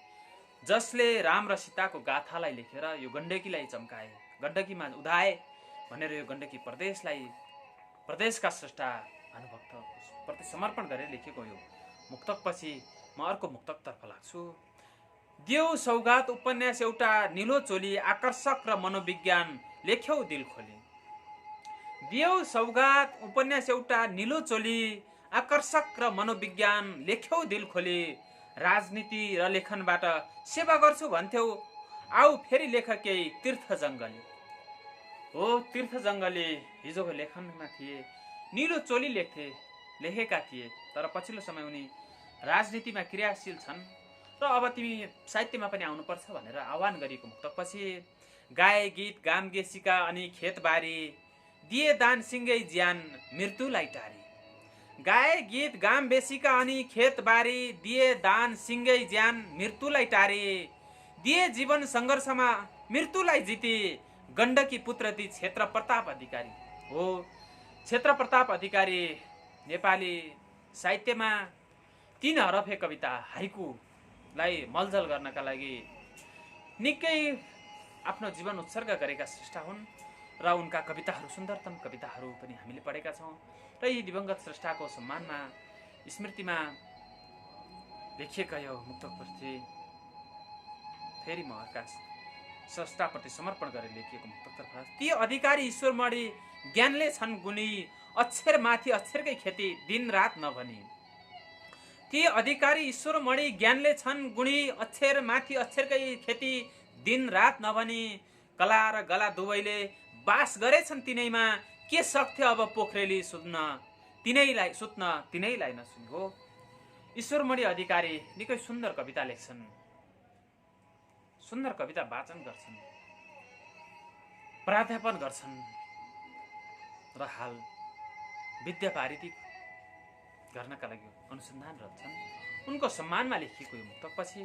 जसले राम र सीताको गाथालाई लेखेर यो गण्डकीलाई चम्काए, गण्डकीमा उदाए भनेर यो गण्डकी प्रदेशका स्रष्टा भानुभक्त प्रति समर्पण गरेर लेखेको यो मुक्तकपछि म अर्को मुक्तकतर्फ लाग्छु। देऊ सौगात उपन्यास एउटा निलो चोली, आकर्षक र मनोविज्ञान लेख्यौ दिल खोली। देऊ सौगात उपन्यास एउटा निलो चोली, आकर्षक र मनोविज्ञान लेख्यौ दिल खोली। राजनीति र लेखनबाट सेवा गर्छु भन्थ्यौ, आऊ फेरि लेख केही तीर्थ जङ्गली। हो, तीर्थ जङ्गली हिजोको लेखनमा थिए, निलो चोली लेखेका थिए, तर पछिल्लो समय उनी राजनीतिमा क्रियाशील छन् र अब तिमी साहित्यमा पनि आउनुपर्छ भनेर आह्वान गरिएको मुक्तकपछि गाए गीत गाम गेसिका अनि खेतबारी, दिए दान सिङ्गै ज्यान मृत्युलाई टारी। गाए गीत गाम बेसीका अनि खेतबारी, दिए दान सिङ्गै ज्यान मृत्युलाई टारी। दिए जीवन सङ्घर्षमा मृत्युलाई जिती, गण्डकी पुत्रती क्षेत्र प्रताप अधिकारी हो। क्षेत्र प्रताप अधिकारी नेपाली साहित्यमा 3 हरफे कविता हाइकुलाई मलजल गर्नका लागि निकै आफ्नो जीवन उत्सर्ग गरेका स्रष्टा हुन् र उनका कविताहरू सुन्दरतम कविताहरू पनि हामीले पढेका छौँ र यी दिवंगत स्रष्टाको सम्मानमा स्मृतिमा लेखिएका यो मुक्तकप्रति फेरि म अर्का स्रष्टाप्रति समर्पण गरेर लेखिएको मुक्तक। ती अधिकारी ईश्वरमणि ज्ञानले छन् गुणी अक्षर माथि अक्षरकै खेती दिन रात नभनी। ती अधिकारी ईश्वरमणि ज्ञानले छन् गुणी अक्षर माथि अक्षरकै खेती दिन रात नभनी। कला र गला दुवैले बास गरेछन् तिनैमा के सक्थ्यो अब पोखरेली सुत्न तिनैलाई नसुनि हो। ईश्वरमणि अधिकारी निकै सुन्दर कविता लेख्छन्, सुन्दर कविता वाचन गर्छन्, प्राध्यापन गर्छन् र हाल विद्या पारिदिक गर्नका लागि अनुसन्धानरत छन्। उनको सम्मानमा लेखिएको यो मुक्तकपछि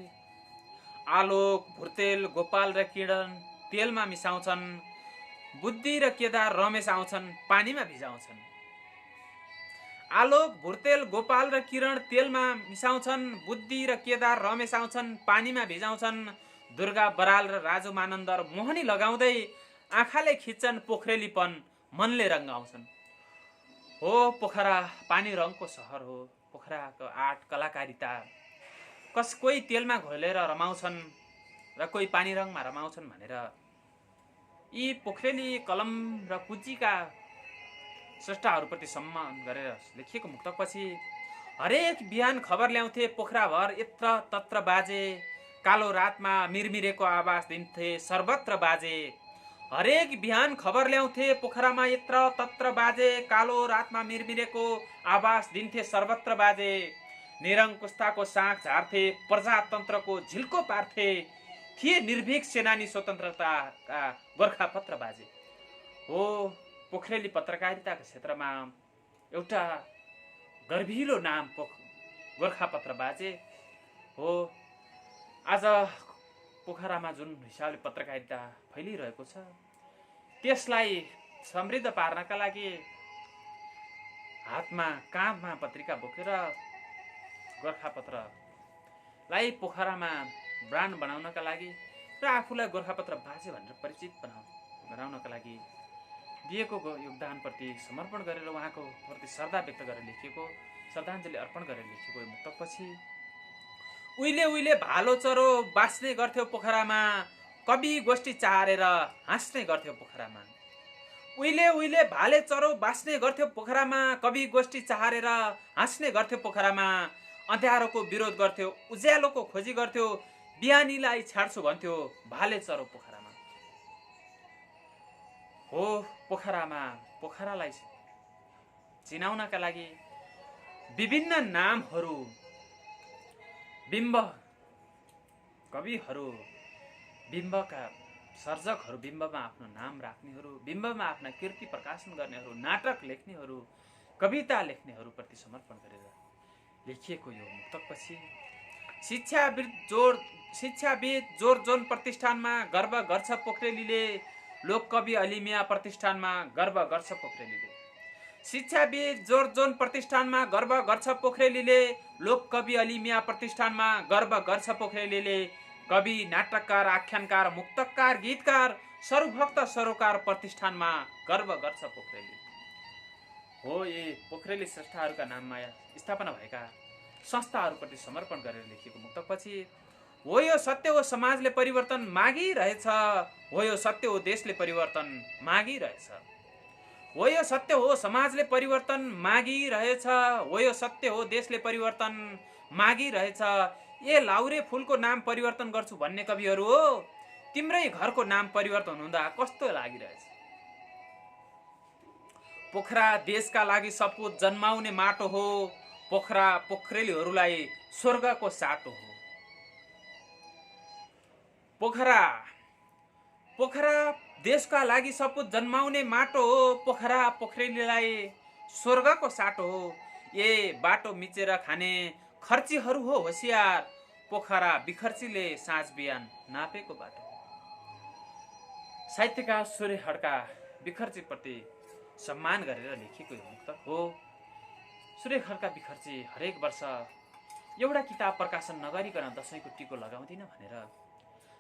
आलोक भुर्तेल गोपाल र किरण तेलमा मिसाउँछन्, बुद्धि र केदार रमेश आउँछन् पानीमा भिजाउँछन्। आलोक भुर्तेल गोपाल र किरण तेलमा मिसाउँछन्, बुद्धि र केदार रमेश आउँछन् पानीमा भिजाउँछन्। दुर्गा बराल र राजु मानन्दर मोहनी लगाउँदै आँखाले खिच्छन् पोखरेलीपन मनले रङ्गाउँछन्। हो पोखरा पानी रङको सहर हो। पोखराको आर्ट कलाकारिता कोही तेलमा घोलेर रमाउँछन् र कोही पानी रङमा रमाउँछन् भनेर यी पोखरेली कलम र कुचीका स्रष्टाहरूप्रति सम्मान गरेर लेखिएको मुक्तकपछि हरेक बिहान खबर ल्याउँथे पोखराभर यत्र तत्र बाजे, कालो रातमा मिरमिरेको आवाज दिन्थे सर्वत्र बाजे। हरेक बिहान खबर ल्याउँथे पोखरामा यत्र तत्र बाजे, कालो रातमा मिरमिरेको आवाज दिन्थे सर्वत्र बाजे। निरङ्कुशताको साँख झार्थे प्रजातन्त्रको झिल्को पार्थे, थिए निर्भीक सेनानी स्वतन्त्रताका गोर्खापत्र बाजे। हो पोखरेली पत्रकारिताको क्षेत्रमा एउटा गर्भिलो नाम गोर्खापत्र बाजे हो। आज पोखरामा जुन हिसाबले पत्रकारिता फैलिरहेको छ त्यसलाई समृद्ध पार्नका लागि हातमा काँधमा पत्रिका बोकेर गोर्खापत्रलाई पोखरामा ब्रान्ड बनाउनका लागि र आफूलाई गोर्खापत्र बाजे भनेर परिचित बनाउनका लागि दिएको योगदानप्रति समर्पण गरेर उहाँको प्रति श्रद्धा व्यक्त गरेर लेखिएको श्रद्धाञ्जली अर्पण गरेर लेखिएको यो मुक्तकपछि उहिले उहिले भालो चरो बाँच्ने गर्थ्यो पोखरामा, कवि गोष्ठी चारेर हाँस्ने गर्थ्यो पोखरामा। उहिले उहिले भाले चरो बाँच्ने गर्थ्यो पोखरामा, कवि गोष्ठी चारेर हाँस्ने गर्थ्यो पोखरामा। अँध्यारोको विरोध गर्थ्यो उज्यालोको खोजी गर्थ्यो, बिहानीलाई छाड्छु भन्थ्यो भाले चरो पोखरामा। हो पोखरालाई चिनाउनका लागि विभिन्न नामहरू बिम्ब कविहरू, बिम्बका सर्जकहरू, बिम्बमा आफ्नो नाम राख्नेहरू, बिम्बमा आफ्ना कृति प्रकाशन गर्नेहरू, नाटक लेख्नेहरू, कविता लेख्नेहरूप्रति समर्पण गरेर लेखिएको यो मुक्तकपछि शिक्षाविद जोरजोन प्रतिष्ठानमा गर्व गर्छ पोखरेलीले, लोककवि अलिमिया प्रतिष्ठानमा गर्व गर्छ पोखरेलीले। शिक्षाविद जोरजोन प्रतिष्ठानमा गर्व गर्छ पोखरेलीले, लोककवि अलिमिया प्रतिष्ठानमा गर्व गर्छ पोखरेलीले। कवि नाटककार आख्यानकार मुक्तकार गीतकार सरुभक्त सरोकार प्रतिष्ठानमा गर्व गर्छ पोखरेली। हो यी पोखरेली स्रष्टाहरूका नाममा स्थापना भएका संस्थाहरूप्रति समर्पण गरेर लेखिएको मुक्तकपछि हो यो सत्य हो समाजले परिवर्तन मागिरहेछ, हो यो सत्य हो देशले परिवर्तन मागिरहेछ। हो यो सत्य हो समाजले परिवर्तन मागिरहेछ, हो यो सत्य हो देशले परिवर्तन मागिरहेछ। ए लाउरे फुलको नाम परिवर्तन गर्छु भन्ने कविहरू हो, तिम्रै घरको नाम परिवर्तन हुँदा कस्तो लागिरहेछ। पोखरा देशका लागि सपुत जन्माउने माटो हो, पोखरा पोखरेलीहरूलाई स्वर्गको साटो हो। पोखरा देशका लागि सपुत जन्माउने माटो हो, पोखरा पोखरेलीलाई स्वर्गको साटो हो। ए बाटो मिचेर खाने खर्चीहरू हो होसियार, पोखरा बिखर्चीले साँझ बिहान नापेको बाटो। साहित्यकार सूर्य खड्का बिखर्जीप्रति सम्मान गरेर लेखिएको यो मुक्तक हो। सूर्य खड्का बिखर्जी हरेक वर्ष एउटा किताब प्रकाशन नगरिकन दशैंको टिको लगाउँदिन भनेर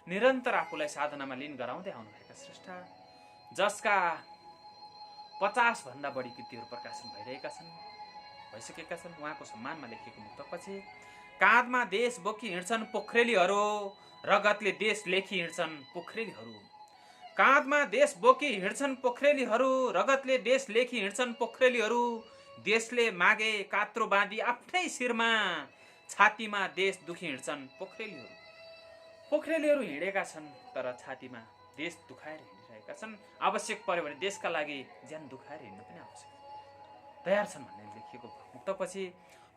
निरन्तर आफूलाई साधनामा लीन गराउँदै आउनुभएका स्रष्टा, जसका 50 भन्दा बढी कृतिहरू प्रकाशन भइसकेका छन्, उहाँको सम्मानमा लेखिएको मुक्तकपछि काँधमा देश बोकी हिँड्छन् पोखरेलीहरू, रगतले देश लेखी हिँड्छन् पोखरेलीहरू। काँधमा देश बोकी हिँड्छन् पोखरेलीहरू, रगतले देश लेखी हिँड्छन् पोखरेलीहरू। देशले मागे कात्रो बाँधी आफ्नै शिरमा, छातीमा देश दुखी हिँड्छन् पोखरेलीहरू। पोखरेलीहरू हिँडेका छन् तर छातीमा देश दुखाएर हिँडिरहेका छन्। आवश्यक पर्यो भने देशका लागि ज्यान दुखाएर हिँड्न पनि आवश्यक तयार छन् भन्ने लेखिएको मुक्तकपछि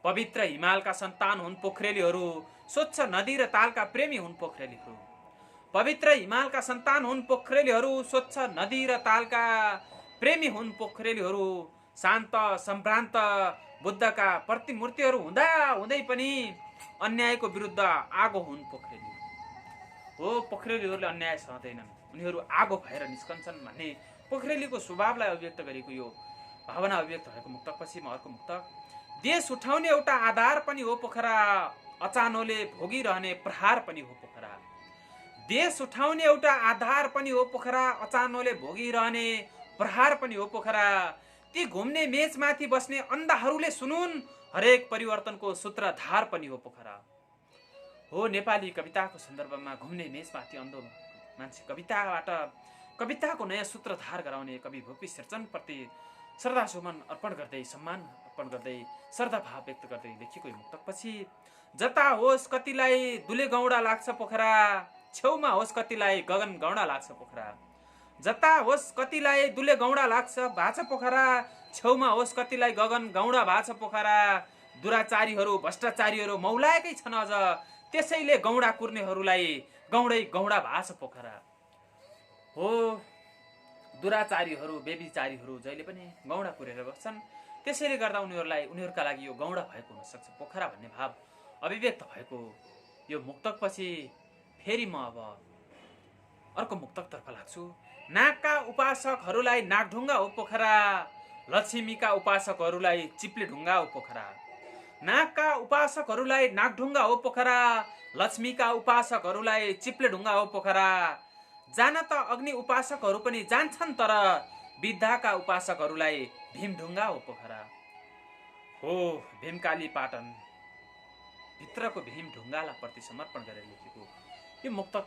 पवित्र हिमालका सन्तान हुन् पोखरेलीहरू, स्वच्छ नदी र तालका प्रेमी हुन् पोखरेलीहरू। पवित्र हिमालका सन्तान हुन् पोखरेलीहरू, स्वच्छ नदी र तालका प्रेमी हुन् पोखरेलीहरू। शान्त सम्भ्रान्त बुद्धका प्रतिमूर्तिहरू हुँदा हुँदै पनि अन्यायको विरुद्ध आगो हुन् पोखरेली हो। पोखरेलीहरूले अन्याय सहँदैनन्, उनीहरू आगो भएर निस्कन्छन् भन्ने पोखरेलीको स्वभावलाई अभिव्यक्त गरेको यो भावना अभिव्यक्त भएको मुक्तकपछि म अर्को मुक्तक, देश उठाउने एउटा आधार पनि हो पोखरा, अचानोले भोगिरहने प्रहार पनि हो पोखरा। देश उठाउने एउटा आधार पनि हो पोखरा, अचानोले भोगिरहने प्रहार पनि हो पोखरा। ती घुम्ने मेचमाथि बस्ने अन्धाहरूले सुनुन्, हरेक परिवर्तनको सूत्रधार पनि हो पोखरा हो। नेपाली कविताको सन्दर्भमा घुम्ने मेचमाथि अन्धो मान्छे कविताबाट कविताको नयाँ सूत्रधार गराउने कवि भोपी शेरचनप्रति श्रद्धासुमन अर्पण गर्दै, सम्मान अर्पण गर्दै, श्रद्धाभाव व्यक्त गर्दै लेखिएको यो मुक्तकपछि जता होस् कतिलाई दुले गौडा लाग्छ पोखरा, छेउमा होस् कतिलाई गगन गौडा लाग्छ पोखरा। जता होस् कतिलाई दुले गौडा लाग्छ भाछ पोखरा, छेउमा होस् कतिलाई गगन गौडा भाछ पोखरा। दुराचारीहरू भ्रष्टाचारीहरू मौलाएकै छन् अझ, त्यसैले गौडा कुर्नेहरूलाई गौडै गौडा भाछ पोखरा हो। दुराचारीहरू बेबिचारीहरू जहिले पनि गौडा कुरेर बस्छन्, त्यसैले गर्दा उनीहरूका लागि यो गौडा भएको हुनसक्छ पोखरा भन्ने भाव अभिव्यक्त भएको यो मुक्तकपछि फेरि म अब अर्को मुक्तकतर्फ लाग्छु। नागका उपासकहरूलाई नागढुङ्गा हो पोखरा, लक्ष्मीका उपासकहरूलाई चिप्ले ढुङ्गा हो पोखरा। नागका उपासकहरूलाई नागढुङ्गा हो पोखरा, लक्ष्मीका उपासकहरूलाई चिप्ले ढुङ्गा हो पोखरा। जान त अग्नि उपासकहरू पनि जान्छन् तर विद्याका उपासकहरूलाई भीमढुङ्गा हो पोखरा हो। भीमकाली पाटन भित्रको भीमढुङ्गालाई प्रति समर्पण गरेर लेखेको यो मुक्तक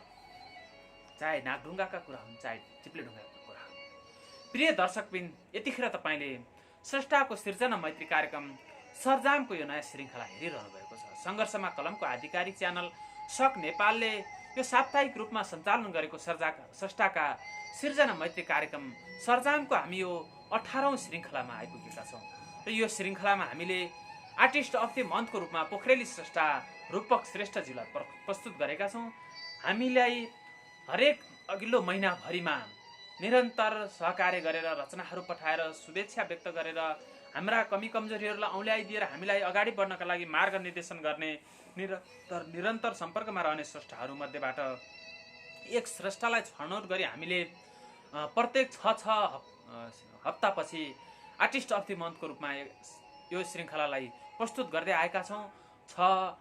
चाहे नागढुङ्गाका कुरा हुन् चाहे चिप्ले ढुङ्गाका कुरा हुन्। प्रिय दर्शकबिन, यतिखेर तपाईँले स्रष्टाको सिर्जना मैत्री कार्यक्रम सरजामको यो नयाँ श्रृङ्खला हेरिरहनु भएको छ। सङ्घर्षमा कलमको आधिकारिक च्यानल सक नेपालले यो साप्ताहिक रूपमा सञ्चालन गरेको स्रष्टाका सिर्जना मैत्री कार्यक्रम सरजामको हामी यो 18औं श्रृङ्खलामा आइपुगेका छौँ र यो श्रृङ्खलामा हामीले आर्टिस्ट अफ द मन्थको रूपमा पोखरेली स्रष्टा रूपक श्रेष्ठजीलाई प्रस्तुत गरेका छौँ। हामीलाई हरेक अघिल्लो महिनाभरिमा निरन्तर सहकार्य गरेर, रचनाहरू पठाएर, शुभेच्छा व्यक्त गरेर, हाम्रा कमी कमजोरीहरूलाई औल्याइदिएर हामीलाई अगाडि बढ्नका लागि मार्ग निर्देशन गर्ने निरन्तर सम्पर्कमा रहने स्रष्टाहरू मध्येबाट एक स्रष्टालाई छनौट गरी हामीले प्रत्येक 6 हप्तापछि आर्टिस्ट अफ द मन्थको रूपमा यो श्रृङ्खलालाई प्रस्तुत गर्दै आएका छौँ। 6,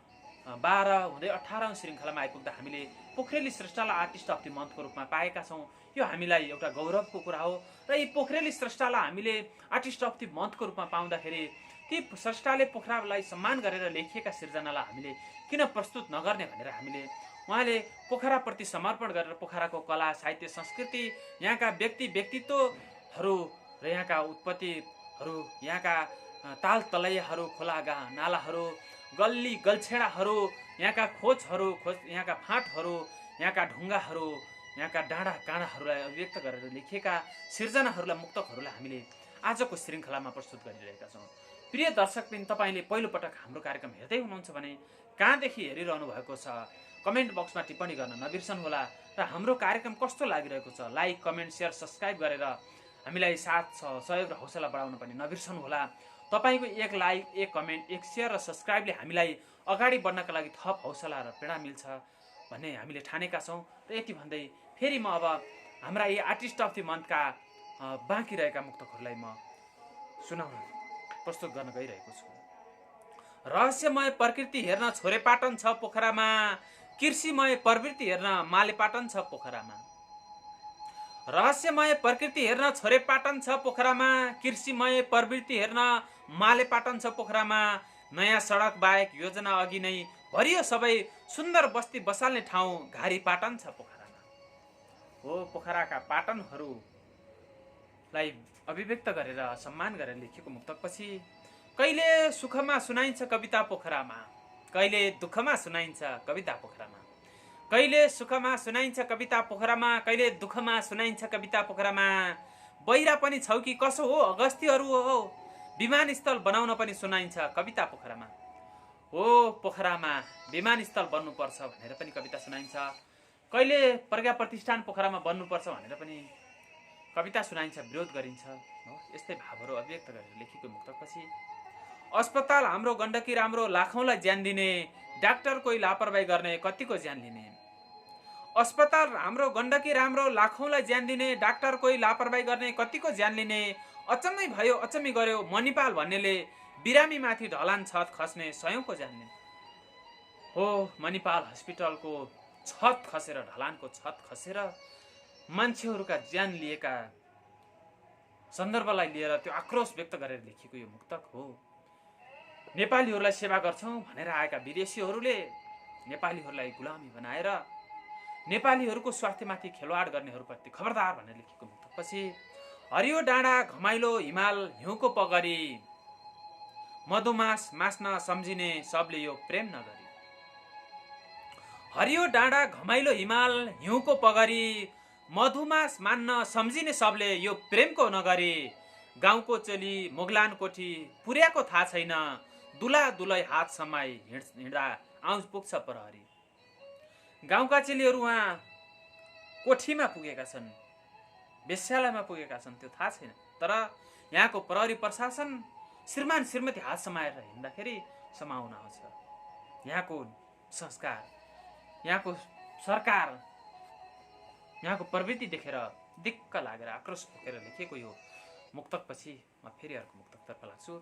12 हुँदै 18औं श्रृङ्खलामा आइपुग्दा हामीले पोखरेली स्रष्टालाई आर्टिस्ट अफ द मन्थको रूपमा पाएका छौँ। यो हामीलाई एउटा गौरवको कुरा हो र यी पोखरेली स्रष्टालाई हामीले आर्टिस्ट अफ द मन्थको रूपमा पाउँदाखेरि ती स्रष्टाले पोखरालाई सम्मान गरेर लेखिएका सिर्जनालाई हामीले किन प्रस्तुत नगर्ने भनेर हामीले उहाँले पोखराप्रति समर्पण गरेर पोखराको कला, साहित्य, संस्कृति, यहाँका व्यक्तित्वहरू र यहाँका उत्पत्तिहरू, यहाँका ताल तलैयाहरू, खोला नालाहरू, गल्ली गल्छेडाहरू, यहाँका यहाँका फाँटहरू, यहाँका ढुङ्गाहरू, यहाँका डाँडा काँडाहरूलाई अभिव्यक्त गरेर लेखिएका सिर्जनाहरूलाई, मुक्तकहरूलाई हामीले आजको श्रृङ्खलामा प्रस्तुत गरिरहेका छौँ। प्रिय दर्शकबिन, तपाईँले पहिलोपटक हाम्रो कार्यक्रम हेर्दै हुनुहुन्छ भने कहाँदेखि हेरिरहनु भएको छ कमेन्ट बक्समा टिप्पणी गर्न नबिर्सनुहोला र हाम्रो कार्यक्रम कस्तो लागिरहेको छ लाइक, कमेन्ट, सेयर, सब्सक्राइब गरेर हामीलाई साथ सहयोग र हौसला बढाउन पनि नबिर्सनुहोला। तपाईँको एक लाइक, एक कमेन्ट, एक सेयर र सब्सक्राइबले हामीलाई अगाडि बढ्नका लागि थप हौसला र प्रेरणा मिल्छ भन्ने हामीले ठानेका छौँ। र यति भन्दै फेरि म अब हाम्रा यी आर्टिस्ट अफ दि मन्थका बाँकी रहेका मुक्तकहरूलाई म सुनाउन प्रस्तुत गर्न गइरहेको छु। रहस्यमय प्रकृति हेर्न छोरेपाटन छ पोखरामा, कृषिमय प्रवृत्ति हेर्न मालेपाटन छ पोखरामा। रहस्यमय प्रकृति हेर्न छोरेपाटन छ पोखरामा, कृषिमय प्रवृत्ति हेर्न मालेपाटन छ पोखरामा। नयाँ सडक बाहेक योजना अघि नै भरियो सबै, सुन्दर बस्ती बसाल्ने ठाउँ घारी पाटन छ पोखरामा। हो, पोखराका पाटनहरूलाई अभिव्यक्त गरेर सम्मान गरेर लेखिएको मुक्तकपछि कहिले सुखमा सुनाइन्छ कविता पोखरामा, कहिले दुःखमा सुनाइन्छ कविता पोखरामा। कहिले सुखमा सुनाइन्छ कविता पोखरामा, कहिले दुःखमा सुनाइन्छ कविता पोखरामा। बहिरा पनि छौ कि कसो हो अगस्तीहरू हो, विमानस्थल बनाउन पनि सुनाइन्छ कविता पोखरामा। हो, पोखरामा विमानस्थल बन्नुपर्छ भनेर पनि कविता सुनाइन्छ। कहिले प्रज्ञा प्रतिष्ठान पोखरामा बन्नुपर्छ भनेर पनि कविता सुनाइन्छ, विरोध गरिन्छ। हो, यस्तै भावहरू अभिव्यक्त गरेर लेखेको मुक्तकपछि अस्पताल हाम्रो गण्डकी राम्रो, लाखौँलाई ज्यान दिने, डाक्टर कोही लापरवाही गर्ने कतिको ज्यान लिने। अस्पताल हाम्रो गण्डकी राम्रो, लाखौँलाई ज्यान दिने, डाक्टर कोही लापरवाही गर्ने कतिको ज्यान लिने। अचम्मै भयो अचम्मी गर्यो मणिपाल भन्नेले, बिरामीमाथि ढलान छत खस्ने सयौँको ज्यान लिने। हो, मणिपाल हस्पिटलको छत खसेर, ढलानको छत खसेर मान्छेहरूका ज्यान लिएका सन्दर्भलाई लिएर त्यो आक्रोश व्यक्त गरेर लेखिएको यो मुक्तक हो। नेपालीहरूलाई सेवा गर्छौँ भनेर आएका विदेशीहरूले नेपालीहरूलाई गुलामी बनाएर नेपालीहरूको स्वास्थ्यमाथि खेलवाड गर्नेहरूप्रति खबरदार भनेर लेखेको मुक्तकपछि हरियो डाँडा घमाइलो हिमाल हिउँको पगरी, मधुमास मास्न सम्झिने सबले यो प्रेम नगरी। हरियो डाँडा घमाइलो हिमाल हिउँको पगरी, मधुमास मान्न सम्झिने सबले यो प्रेमको नगरी। गाउँको चेली मुगलान कोठी पुर्याएको थाहा छैन, दुला दुलै हात समाई हिँड्दा आउँछ पुग्छ प्रहरी। गाउँका चेलीहरू उहाँ कोठीमा पुगेका छन्, वेश्यालयमा पुगेका छन्, त्यो थाहा छैन। तर यहाँको प्रहरी प्रशासन श्रीमान श्रीमती हात समाएर हिँड्दाखेरि समाउन आउँछ। यहाँको संस्कार, यहाँको सरकार, यहाँको प्रवृत्ति देखेर दिक्क लागेर आक्रोश बोकेर लेखेको यो मुक्तकपछि म फेरि अर्को मुक्तकतर्फ लाग्छु।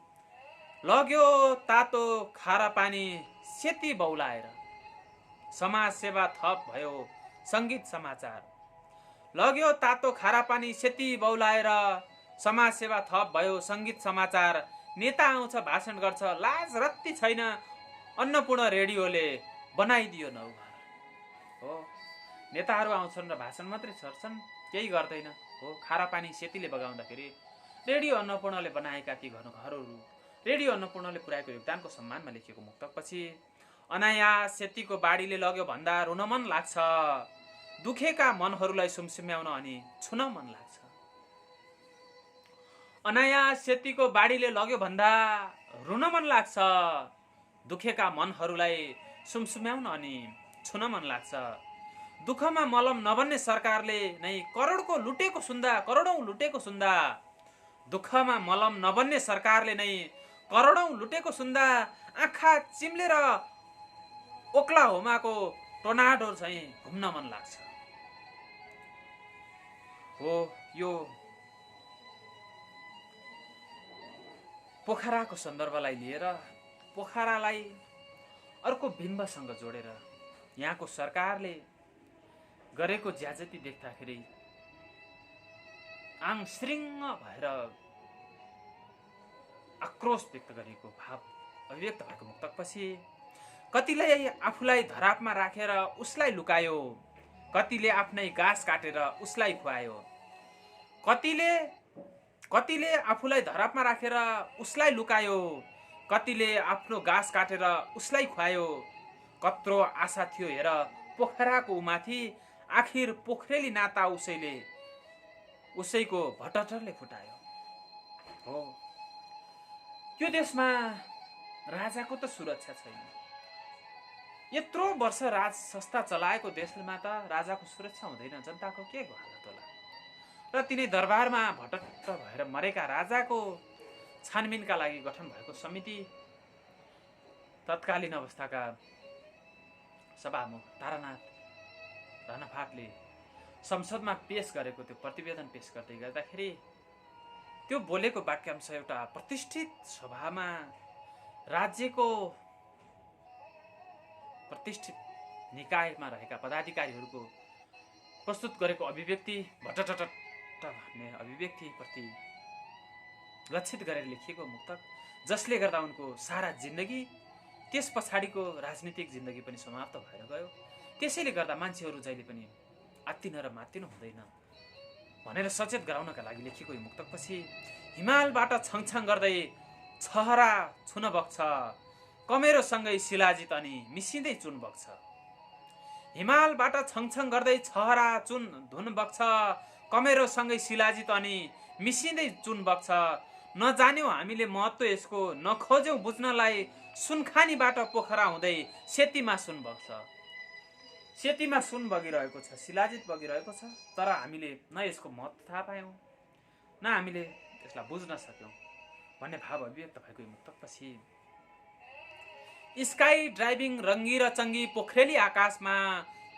लग्यो तातो खारा पानी सेती बौलाएर, समाज सेवा थप भयो सङ्गीत समाचार। लग्यो तातो खारा पानी सेती बौलाएर, समाज सेवा थप भयो सङ्गीत समाचार। नेता आउँछ भाषण गर्छ लाज रत्ती छैन, अन्नपूर्ण रेडियोले बनाइदियो नौघर। हो, नेताहरू आउँछन् र भाषण मात्रै छर्छन्, केही गर्दैन। हो, खारा पानी सेतीले बगाउँदाखेरि रेडियो अन्नपूर्णले बनाएका ती घरहरू, रेडियो अन्नपूर्णले पुर्याएको योगदानको सम्मानमा लेखिएको मुक्तकपछि अनायास सेतीको बाढीले लग्यो भन्दा रुन मन लाग्छ, दुखेका मनहरूलाई सुमसुम्याउन अनि छुन मन लाग्छ। अनायास सेतीको बाढीले लग्यो भन्दा रुन मन लाग्छ, दुखेका मनहरूलाई सुमसुम्याउन अनि छुन मन लाग्छ। दुःखमा मलम नबन्ने सरकारले नै करोडौँ लुटेको सुन्दा, दुःखमा मलम नबन्ने सरकारले नै करोडौँ लुटेको सुन्दा, आँखा चिम्लेर ओक्लाहोमाको टोर्नाडो चाहिँ घुम्न मन लाग्छ। हो, यो पोखराको सन्दर्भलाई लिएर पोखरालाई अर्को बिम्बसँग जोडेर यहाँको सरकारले गरेको ज्याजती देख्दाखेरि आङ श्रृङ्ग भएर आक्रोश व्यक्त गरेको भाव अभिव्यक्त भएको मुक्तकपछि कतिले आफूलाई धरापमा राखेर उसलाई लुकायो, कतिले आफ्नै गाँस काटेर उसलाई खुवायो। कतिले आफूलाई धरापमा राखेर उसलाई लुकायो, कतिले आफ्नो गाँस काटेर उसलाई खुवायो। कत्रो आशा थियो हेर पोखराको उमाथि, आखिर पोखरेली नाता उसैको भटटरले फुटायो। हो, यो देशमा राजाको त सुरक्षा छैन। यत्रो वर्ष राज संस्था चलाएको देशमा त राजाको सुरक्षा हुँदैन, जनताको के हालत होला। र तिनै दरबारमा भटट्ट भएर मरेका राजाको छानबिनका लागि गठन भएको समिति तत्कालीन अवस्थाका सभामुख तारानाथ राणापाटले संसदमा पेश गरेको त्यो प्रतिवेदन पेश गर्दै गर्दाखेरि त्यो बोलेको वाक्यांश एउटा प्रतिष्ठित सभामा राज्यको प्रतिष्ठित निकायमा रहेका पदाधिकारीहरूको प्रस्तुत गरेको अभिव्यक्ति भटटट भन्ने अभिव्यक्तिप्रति लक्षित गरेर लेखिएको मुक्तक, जसले गर्दा उनको सारा जिन्दगी, त्यस पछाडिको राजनीतिक जिन्दगी पनि समाप्त भएर गयो। त्यसैले गर्दा मान्छेहरू जहिले पनि आत्तिन र मात्तिनु हुँदैन भनेर सचेत गराउनका लागि लेखिएको यो मुक्तकपछि हिमालबाट छङछङ गर्दै छहरा छुन बग्छ, कमेरोसँगै शिलाजित अनि मिसिँदै चुन बग्छ। हिमालबाट छङछङ गर्दै छहरा चुन धुन बग्छ, कमेरोसँगै शिलाजित अनि मिसिँदै चुन बग्छ। नजान्यौँ हामीले महत्त्व यसको, नखोज्यौँ बुझ्नलाई, सुनखानीबाट पोखरा हुँदै सेतीमा सुन बग्छ। सेतीमा सुन बगिरहेको छ, शिलाजित बगिरहेको छ, तर हामीले न यसको महत्त्व थाहा पायौँ न हामीले यसलाई बुझ्न सक्यौँ भन्ने भाव अभिव्यक्त भएको यो मुक्तकपछि स्काई ड्राइभिङ रङ्गी र चङ्गी पोखरेली आकाशमा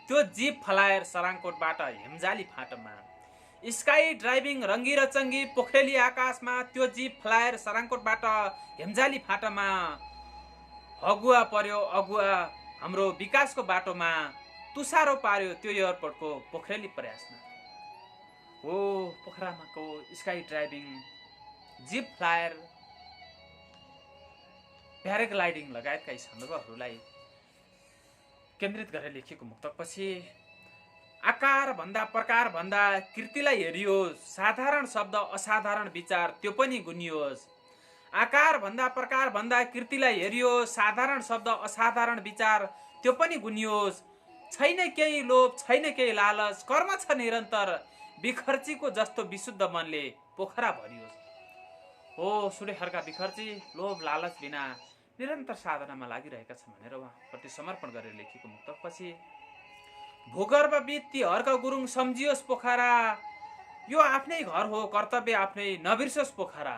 त्यो जीप फलायर सराङकोटबाट हेम्जाली फाटमा। स्काई ड्राइभिङ रङ्गी र चङ्गी पोखरेली आकाशमा त्यो जीप फ्लायर सराङकोटबाट हेम्जाली फाटमा। अगुवा पर्यो अगुवा हाम्रो विकासको बाटोमा, तुसारो पार्यो त्यो एयरपोर्टको पोखरेली प्रयासमा। हो पोखरामाको स्काई ड्राइभिङ, जीप फ्लायर, प्याराग्लाइडिङ लगायतका यी सन्दर्भहरूलाई केन्द्रित गरेर लेखिएको मुक्तकपछि आकार भन्दा प्रकार भन्दा कृतिलाई हेरियोस्, साधारण शब्द असाधारण विचार त्यो पनि गुनियोस्। आकार भन्दा प्रकार भन्दा कृतिलाई हेरियोस्, साधारण शब्द असाधारण विचार त्यो पनि गुनियोस्। छैन केही लोभ छैन केही लालच, कर्म छ निरन्तर, बिखर्चीको जस्तो विशुद्ध मनले पोखरा भरियोस्। हो सुरेखरका बिखर्ची लोभ लालच बिना निरन्तर साधनामा लागिरहेका छन् भनेर उहाँप्रति समर्पण गरेर लेखेको मुक्तकपछि भूगर्भविद ती हर्क गुरुङ सम्झियोस् पोखरा, यो आफ्नै घर हो कर्तव्य आफ्नै नबिर्सोस् पोखरा।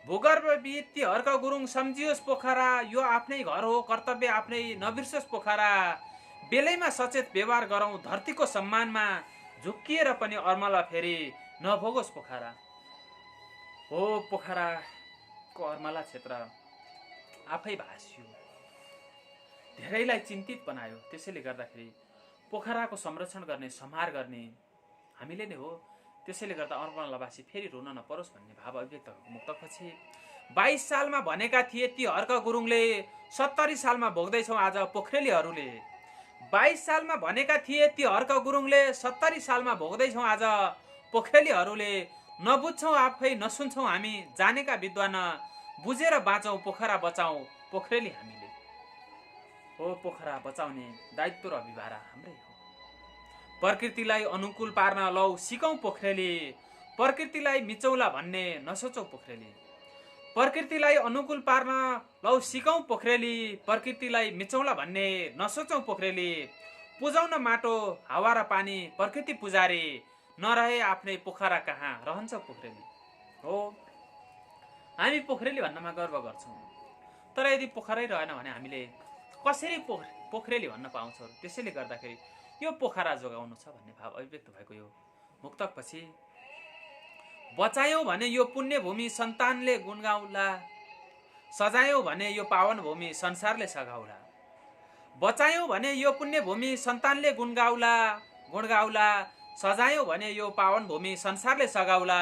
भूगर्भविद ती हर्क गुरुङ सम्झियोस् पोखरा, यो आफ्नै घर हो कर्तव्य आफ्नै नबिर्सोस् पोखरा। बेलैमा सचेत व्यवहार गरौँ धरतीको सम्मानमा, झुक्किएर पनि अर्मला फेरि नभोगोस् पोखरा। हो पोखराको अर्मला क्षेत्र आफै भाँसियो, धेरैलाई चिन्तित बनायो। त्यसैले गर्दाखेरि पोखराको संरक्षण गर्ने सम्हार गर्ने हामीले नै हो। त्यसैले गर्दा अर्मलावासी फेरि रुन नपरोस् भन्ने भाव अभिव्यक्त भएको मुक्तकपछि 22 सालमा भनेका थिए ती हर्क गुरुङले, 70 सालमा भोग्दैछौँ आज पोखरेलीहरूले। 22 सालमा भनेका थिए ती हर्क गुरुङले, 70 सालमा भोग्दैछौँ आज पोखरेलीहरूले। नबुझ्छौँ आफै नसुन्छौँ हामी जानेका विद्वान, बुझेर बाँचौँ पोखरा बचाउँ पोखरेली हामीले। हो पोखरा बचाउने दायित्व र अभिभारा हाम्रै हो। प्रकृतिलाई अनुकूल पार्न लौ सिकौँ पोखरेली, प्रकृतिलाई मिचौला भन्ने नसोचौँ पोखरेली। प्रकृतिलाई अनुकूल पार्न लौ सिकौँ पोखरेली, प्रकृतिलाई मिचौला भन्ने नसोचौँ पोखरेली। पुजाउन माटो हावा र पानी प्रकृति पुजारी, नरहे आफ्नै पोखरा कहाँ रहन्छ पोखरेली। हो हामी पोखरेली भन्नमा गर्व गर्छौँ, तर यदि पोखरै रहेन भने हामीले कसरी पोखरेली भन्न पाउँछौँ। त्यसैले गर्दाखेरि यो पोखरा जोगाउनु छ भन्ने भाव अभिव्यक्त भएको यो मुक्तकपछि बचायौँ भने यो पुण्य भूमि सन्तानले गुणगाउला, सजायौँ भने यो पावन भूमि संसारले सघाउला। बचायौँ भने यो पुण्य भूमि सन्तानले गुणगाउला, सजायौँ भने यो पावन भूमि संसारले सघाउला।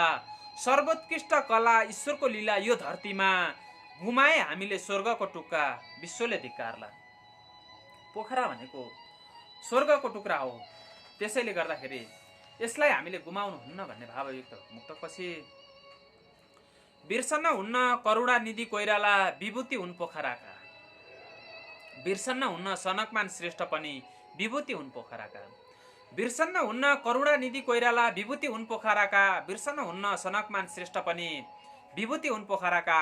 सर्वोत्कृष्ट कला ईश्वरको लीला यो धरतीमा, गुमाए हामीले स्वर्गको टुक्का विश्वले धिक्कारला। पोखरा भनेको स्वर्गको टुक्रा हो, त्यसैले गर्दाखेरि यसलाई हामीले गुमाउनु हुन्न भन्ने भाव युक्त मुक्तकपछि बिर्सन्न हुन्न करुणानिधि कोइराला, विभूति हुन् पोखराका। बिर्सन्न हुन्न सनकमान श्रेष्ठ पनि विभूति हुन् पोखराका। बिर्सन्न हुन्न करुणानिधि कोइराला, विभूति हुन् पोखराका। बिर्सन्न हुन्न सनकमान श्रेष्ठ पनि विभूति हुन् पोखराका।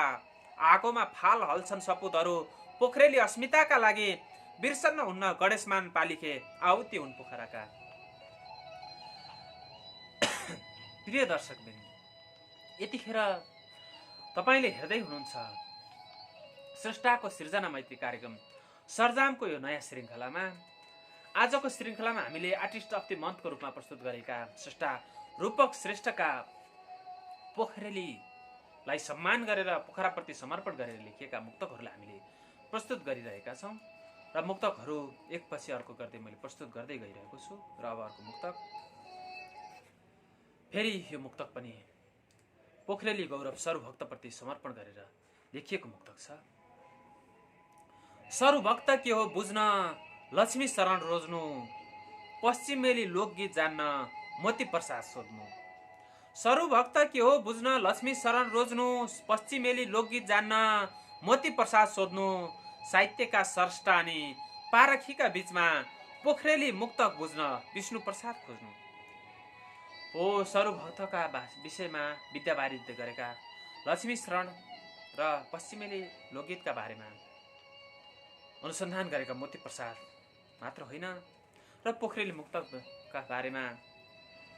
आगोमा फाल हल्छन् सपुतहरू पोखरेली अस्मिताका लागि, बिर्सन्न हुन्न गणेशमान पालिखे आहुति हुन् पोखराका। प्रिय दर्शकबिन, यतिखेर तपाईँले हेर्दै हुनुहुन्छ स्रष्टाको सृजना मैत्री कार्यक्रम सरजामको यो नयाँ श्रृङ्खलामा आजको श्रृङ्खलामा हामीले आर्टिस्ट अफ द मन्थको रूपमा प्रस्तुत गरेका स्रष्टा रूपक श्रेष्ठका पोखरेलीलाई सम्मान गरेर पोखराप्रति समर्पण गरेर लेखिएका मुक्तकहरूलाई हामीले प्रस्तुत गरिरहेका छौँ र मुक्तकहरू एकपछि अर्को गर्दै मैले प्रस्तुत गर्दै गइरहेको छु। र अब अर्को मुक्तक, फेरि यो मुक्तक पनि पोखरेली गौरव सरुभक्तप्रति समर्पण गरेर लेखिएको मुक्तक छ। सरुभक्त के हो बुझ्न लक्ष्मी शरण रोज्नु, पश्चिमेली लोकगीत जान्न मोती प्रसाद सोध्नु। सरुभक्त के हो बुझ्न लक्ष्मी शरण रोज्नु, पश्चिमेली लोकगीत जान्न मोती प्रसाद सोध्नु। साहित्यका स्रष्टा अनि पारखीका बीचमा पोखरेली मुक्तक बुझ्न विष्णु प्रसाद खोज्नु। हो सरुभक्तका विषयमा विद्यावारिधि गरेका लक्ष्मी शरण र पश्चिमेली लोकगीतका बारेमा अनुसन्धान गरेका मोती प्रसाद मात्र होइन र पोखरेली मुक्तकका बारेमा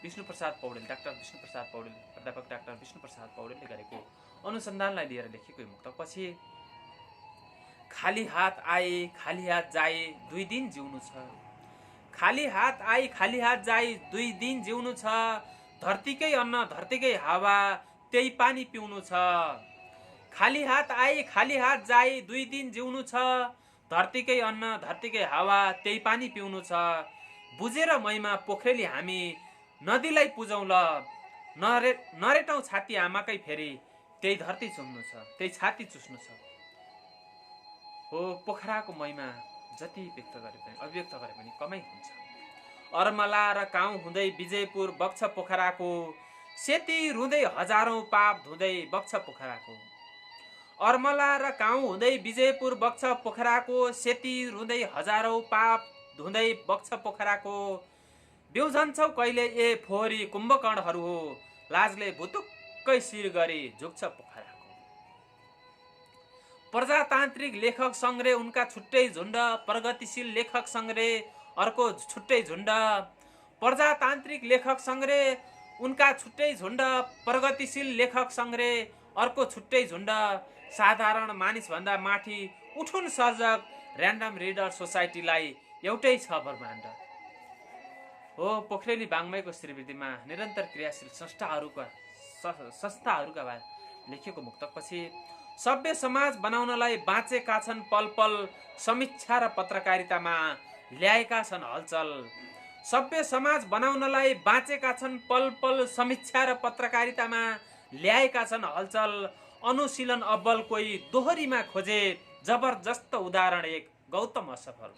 विष्णु प्रसाद पौडेल, डाक्टर विष्णु प्रसाद पौडेल, प्राध्यापक डाक्टर विष्णु प्रसाद पौडेलले गरेको अनुसन्धानलाई लिएर लेखेको यो मुक्तकपछि खाली हात आए खाली हात जाए 2 दिन जिउनु छ। खाली हात आई खाली हात जाए 2 दिन जिउनु छ। धरतीकै अन्न धरतीकै हावा त्यही पानी पिउनु छ। खाली हात आई खाली हात जाए 2 दिन जिउनु छ। धरतीकै अन्न धरतीकै हावा त्यही पानी पिउनु छ। बुझेर महिमा पोखरेली हामी नदीलाई पुजौँ ल, नरेटौँ छाती आमाकै फेरि त्यही धरती चुम्नु छ, त्यही छाती चुस्नु छ। हो पोखराको महिमा जति अभिव्यक्त गरे पनि कमै हुन्छ। अर्मला र काउँ हुँदै विजयपुर बग्छ पोखराको, सेती रुँदै हजारौं पाप धुँदै बग्छ पोखराको। अर्मला र काउँ हुँदै विजयपुर बग्छ पोखराको, सेती रुँदै हजारौं पाप धुँदै बग्छ पोखराको। बिउझन्छौ कहिले ए फोहोरी कुम्भकर्णहरू हो, लाजले भुतुक्कै शिर गरी झुक्छ पोखराको। प्रजातान्त्रिक लेखक सङ्ग्रह उनका छुट्टै झुण्ड, प्रगतिशील लेखक सङ्ग्रह अर्को छुट्टै झुण्ड। प्रजातान्त्रिक लेखक सङ्ग्रह उनका छुट्टै झुण्ड, प्रगतिशील लेखक सङ्ग्रह अर्को छुट्टै झुण्ड। साधारण मानिसभन्दा माथि उठुन सर्जक, र्यान्डम रिडर सोसाइटीलाई एउटै छ ब्रह्माण्ड। हो पोखरेली बाङ्मयको श्रीवृद्धिमा निरन्तर क्रियाशील संस्थाहरूका बारे लेखेको मुक्तकपछि सभ्य समाज बनाउनलाई बाँचेका छन् पल पल, समीक्षा र पत्रकारितामा ल्याएका छन् हलचल। सभ्य समाज बनाउनलाई बाँचेका छन् पल पल, समीक्षा र पत्रकारितामा ल्याएका छन् हलचल। अनुशीलन अब्बल कोही दोहोरीमा खोजे, जबरजस्त उदाहरण एक गौतम असफल।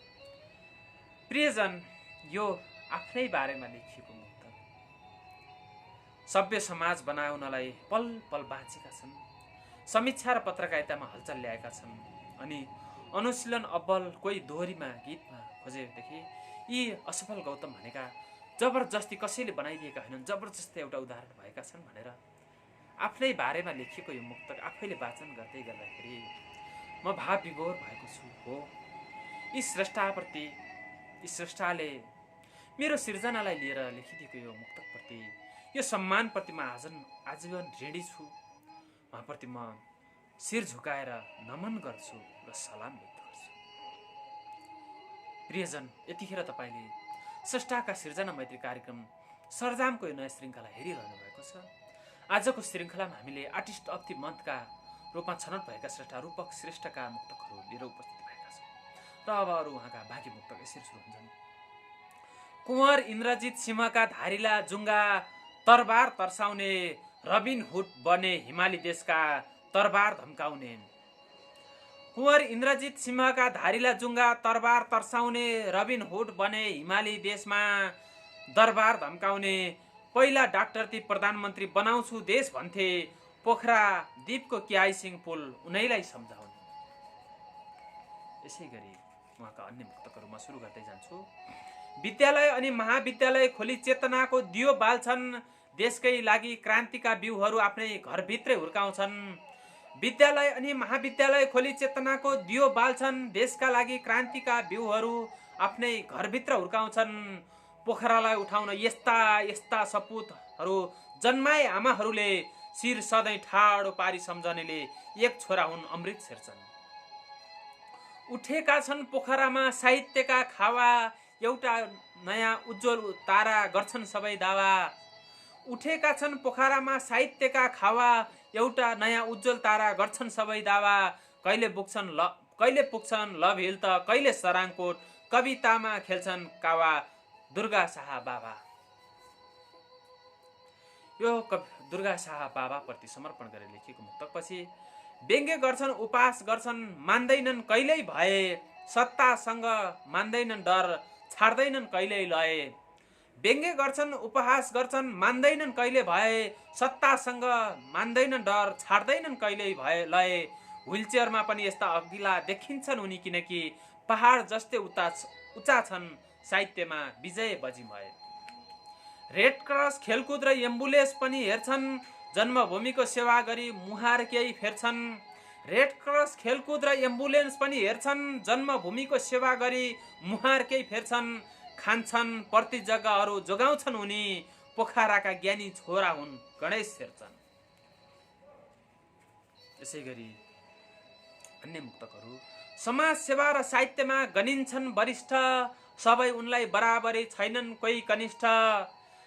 प्रियजन, यो आफ्नै बारेमा लेखिएको मुक्तक। सभ्य समाज बनाउनलाई पल पल बाँचेका छन्, समीक्षा र पत्रकारितामा हलचल ल्याएका छन्, अनि अनुशीलन अब्बल कोही दोहोरीमा गीतमा खोजेदेखि यी असफल गौतम भनेका जबरजस्ती कसैले बनाइदिएका होइनन्, जबरजस्ती एउटा उदाहरण भएका छन् भनेर आफ्नै बारेमा लेखिएको यो मुक्तक आफैले वाचन गर्दै गर्दाखेरि म भाव विभोर भएको छु। हो यी स्रष्टाप्रति, यी स्रष्टाले मेरो सिर्जनालाई लिएर लेखिदिएको यो मुक्तकप्रति, यो सम्मानप्रति म आजीवन ऋणी छु। उहाँप्रति म शिर झुकाएर नमन गर्छु र सलाम व्यक्त गर्छु। प्रियजन, यतिखेर तपाईँले स्रष्टाका सिर्जना मैत्री कार्यक्रम सरजामको यो नयाँ श्रृङ्खला हेरिरहनु भएको छ। आजको श्रृङ्खलामा हामीले आर्टिस्ट अफ द मन्थका रूपमा छनौट भएका स्रष्टा रूपक श्रेष्ठका मुक्तकहरू लिएर उपस्थित भएका छौँ र अब अरू उहाँका बाँकी मुक्तक यसरी सुरु हुन्छन्। कुँवर इन्द्रजित सिंहका धारिला जुङ्गा, तरबार तर्साउने रबिन हुड बने हिमाली देशका तरबार धम्काउने। कुँवर इन्द्रजित सिंहका धारिला जुङ्गा, तरबार तर्साउने रबिन हुड बने हिमाली देशमा दरबार धम्काउने। पहिला डाक्टर ती प्रधानमन्त्री बनाउँछु देश भन्थे, पोखरा द्वीपको क्याइसिङ पुल उनैलाई सम्झाउने। यसै गरी उहाँका अन्य मुक्तकहरू म सुरु गर्दै जान्छु। विद्यालय अनि महाविद्यालय खोली चेतनाको दियो बाल्छन्, देशकै लागि क्रान्तिका बिउहरू आफ्नै घरभित्रै हुर्काउँछन्। विद्यालय अनि महाविद्यालय खोली चेतनाको दियो बाल्छन्, देशका लागि क्रान्तिका बिउहरू आफ्नै घरभित्र हुर्काउँछन्। पोखरालाई उठाउन यस्ता यस्ता सपुतहरू जन्माए आमाहरूले, शिर सधैँ ठाडो पारी सम्झनेले एक छोरा हुन् अमृत शेरचन। उठेका छन् पोखरामा साहित्यका खावा, एउटा नयाँ उज्जवल तारा गर्छन् सबै दावा। उठेका छन् पोखरामा साहित्यका खावा, एउटा नयाँ उज्जवल तारा गर्छन् सबै दावा। कहिले पुग्छन् लभ हिल त कहिले सराङकोट, कवितामा खेल्छन् कावा दुर्गा शाह बाबा। यो दुर्गा शाह बाबाप्रति समर्पण गरेर लेखिएको मुक्तकपछि व्यङ्ग्य गर्छन्, उपहास गर्छन्, मान्दैनन् कहिल्यै भए, सत्तासँग मान्दैनन् डर, छाड्दैनन् कहिल्यै लय। व्यङ्ग्य गर्छन्, उपहास गर्छन्, मान्दैनन् कहिले भए, सत्तासँग मान्दैनन् डर, छाड्दैनन् कहिल्यै भए लय। व्हिलचेयरमा पनि यस्ता अघिल्ला देखिन्छन् उनी, किनकि पहाड जस्तै उच्चा छन् साहित्यमा विजय बजिमय। रेड क्रस खेलकुद र एम्बुलेन्स पनि हेर्छन्, जन्मभूमिको सेवा गरी मुहार केही फेर्छन्। रेड क्रस खेलकुद र एम्बुलेन्स पनि हेर्छन्, जन्मभूमिको सेवा गरी मुहार केही फेर्छन्। खान्छन् प्रति जग्गाहरू जोगाउँछन् उनी, पोखराका ज्ञानी छोरा हुन् गणेश शेरचन। यसै गरी अन्य मुक्तकहरू समाज सेवा र साहित्यमा गनिन्छन् वरिष्ठ, सबै उनलाई बराबरै छैनन् कोही कनिष्ठ।